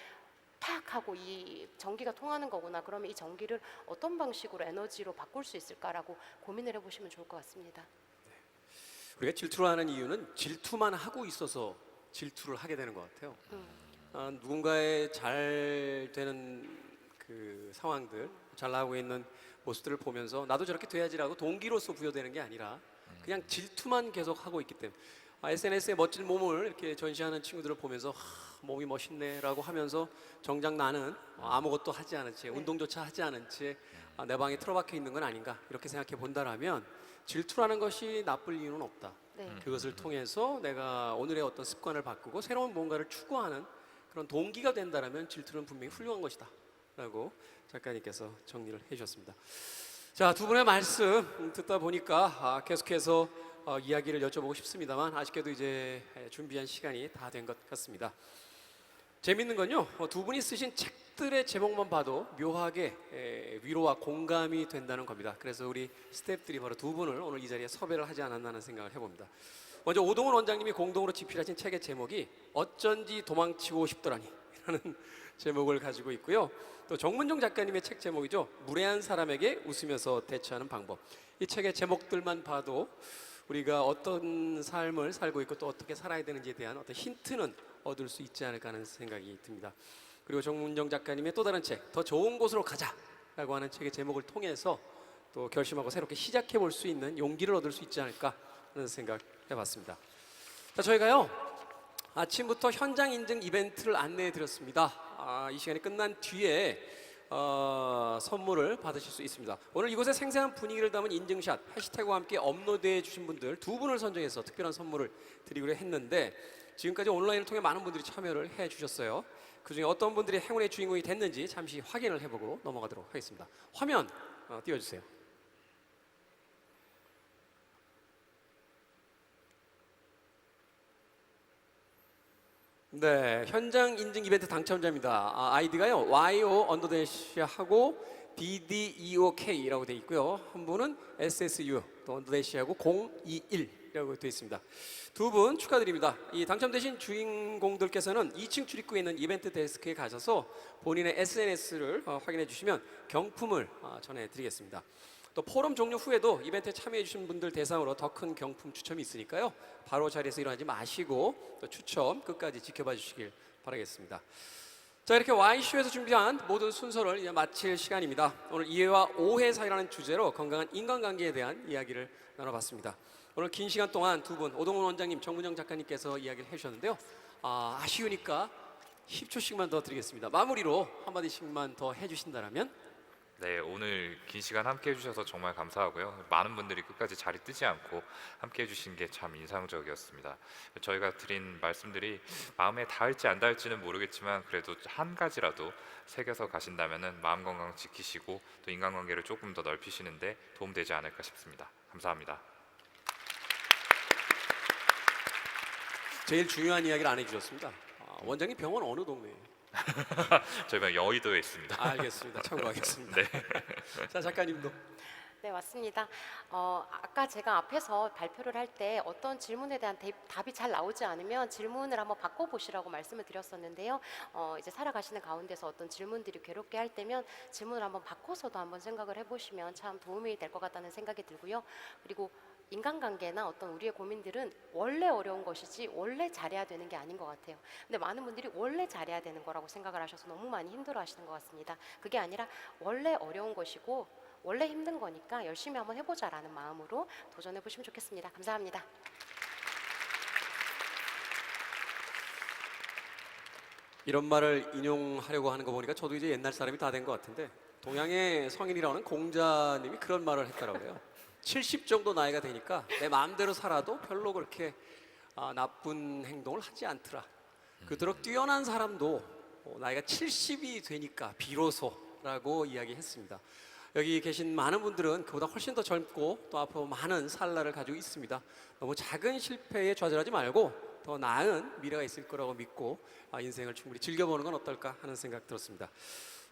탁 하고 이 전기가 통하는 거구나. 그러면 이 전기를 어떤 방식으로 에너지로 바꿀 수 있을까라고 고민을 해보시면 좋을 것 같습니다. 우리가 질투를 하는 이유는 질투만 하고 있어서 질투를 하게 되는 것 같아요. 누군가의 잘 되는 그 상황들, 잘 나가고 있는 모습들을 보면서 나도 저렇게 돼야지라고 동기로서 부여되는 게 아니라 그냥 질투만 계속 하고 있기 때문에 SNS에 멋진 몸을 이렇게 전시하는 친구들을 보면서 몸이 멋있네라고 하면서 정작 나는 아무것도 하지 않은 채 운동조차 하지 않은 채 내 방에 틀어박혀 있는 건 아닌가 이렇게 생각해 본다라면 질투라는 것이 나쁠 이유는 없다. 네. 그것을 통해서 내가 오늘의 어떤 습관을 바꾸고 새로운 뭔가를 추구하는 그런 동기가 된다라면 질투는 분명히 훌륭한 것이다 라고 작가님께서 정리를 해주셨습니다. 자, 두 분의 말씀 듣다 보니까 계속해서 이야기를 여쭤보고 싶습니다만 아쉽게도 이제 준비한 시간이 다 된 것 같습니다. 재밌는 건요, 두 분이 쓰신 책들의 제목만 봐도 묘하게 위로와 공감이 된다는 겁니다. 그래서 우리 스태프들이 바로 두 분을 오늘 이 자리에 섭외를 하지 않았나 하는 생각을 해봅니다. 먼저 오동훈 원장님이 공동으로 집필하신 책의 제목이 어쩐지 도망치고 싶더라니 라는 제목을 가지고 있고요. 또 정문정 작가님의 책 제목이죠. 무례한 사람에게 웃으면서 대처하는 방법. 이 책의 제목들만 봐도 우리가 어떤 삶을 살고 있고 또 어떻게 살아야 되는지에 대한 어떤 힌트는 얻을 수 있지 않을까 하는 생각이 듭니다. 그리고 정문정 작가님의 또 다른 책, 더 좋은 곳으로 가자라고 하는 책의 제목을 통해서 또 결심하고 새롭게 시작해 볼 수 있는 용기를 얻을 수 있지 않을까 하는 생각 해봤습니다. 자, 저희가요 아침부터 현장 인증 이벤트를 안내해 드렸습니다. 이 시간이 끝난 뒤에 선물을 받으실 수 있습니다. 오늘 이곳에 생생한 분위기를 담은 인증샷 해시태그와 함께 업로드해 주신 분들 두 분을 선정해서 특별한 선물을 드리기로 했는데 지금까지 온라인을 통해 많은 분들이 참여를 해 주셨어요. 그중에 어떤 분들이 행운의 주인공이 됐는지 잠시 확인을 해보고 넘어가도록 하겠습니다. 화면 띄워주세요. 네, 현장 인증 이벤트 당첨자입니다. 아이디가요 YO_하고 DDEOK라고 되어 있고요. 한 분은 SSU 또 언더대시하고 021이라고 되어 있습니다. 두 분 축하드립니다. 이 당첨되신 주인공들께서는 2층 출입구에 있는 이벤트 데스크에 가셔서 본인의 SNS를 확인해 주시면 경품을 전해드리겠습니다. 또 포럼 종료 후에도 이벤트에 참여해 주신 분들 대상으로 더 큰 경품 추첨이 있으니까요. 바로 자리에서 일어나지 마시고 또 추첨 끝까지 지켜봐 주시길 바라겠습니다. 자, 이렇게 Y쇼에서 준비한 모든 순서를 이제 마칠 시간입니다. 오늘 이해와 오해 사이라는 주제로 건강한 인간관계에 대한 이야기를 나눠봤습니다. 오늘 긴 시간 동안 두 분, 오동훈 원장님, 정문정 작가님께서 이야기를 해주셨는데요. 아쉬우니까 10초씩만 더 드리겠습니다. 마무리로 한마디씩만 더 해주신다면? 네, 오늘 긴 시간 함께 해주셔서 정말 감사하고요. 많은 분들이 끝까지 자리 뜨지 않고 함께 해주신 게 참 인상적이었습니다. 저희가 드린 말씀들이 마음에 닿을지 안 닿을지는 모르겠지만 그래도 한 가지라도 새겨서 가신다면 마음 건강 지키시고 또 인간관계를 조금 더 넓히시는데 도움되지 않을까 싶습니다. 감사합니다. 제일 중요한 이야기를 안 해주셨습니다. 원장님 병원 어느 동네예요? 저희가 여의도에 있습니다. 알겠습니다. 참고하겠습니다. 네. 자, 작가님도. 네, 맞습니다. 아까 제가 앞에서 발표를 할 때 어떤 질문에 대한 답이 잘 나오지 않으면 질문을 한번 바꿔보시라고 말씀을 드렸었는데요. 이제 살아가시는 가운데서 어떤 질문들이 괴롭게 할 때면 질문을 한번 바꿔서도 한번 생각을 해보시면 참 도움이 될 것 같다는 생각이 들고요. 그리고 인간관계나 어떤 우리의 고민들은 원래 어려운 것이지 원래 잘해야 되는 게 아닌 것 같아요. 근데 많은 분들이 원래 잘해야 되는 거라고 생각을 하셔서 너무 많이 힘들어 하시는 것 같습니다. 그게 아니라 원래 어려운 것이고 원래 힘든 거니까 열심히 한번 해보자라는 마음으로 도전해 보시면 좋겠습니다. 감사합니다. 이런 말을 인용하려고 하는 거 보니까 저도 이제 옛날 사람이 다 된 것 같은데 동양의 성인이라는 공자님이 그런 말을 했다고 그래요. 70 정도 나이가 되니까 내 마음대로 살아도 별로 그렇게 나쁜 행동을 하지 않더라. 그토록 뛰어난 사람도 나이가 70이 되니까 비로소라고 이야기했습니다. 여기 계신 많은 분들은 그보다 훨씬 더 젊고 또 앞으로 많은 살날을 가지고 있습니다. 너무 작은 실패에 좌절하지 말고 더 나은 미래가 있을 거라고 믿고 인생을 충분히 즐겨보는 건 어떨까 하는 생각 들었습니다.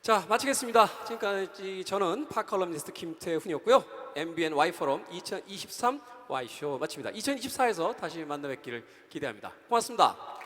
자, 마치겠습니다. 지금까지 저는 팟컬럼니스트 김태훈이었고요. MBN Y포럼 2023 Y쇼 마칩니다. 2024에서 다시 만나 뵙기를 기대합니다. 고맙습니다.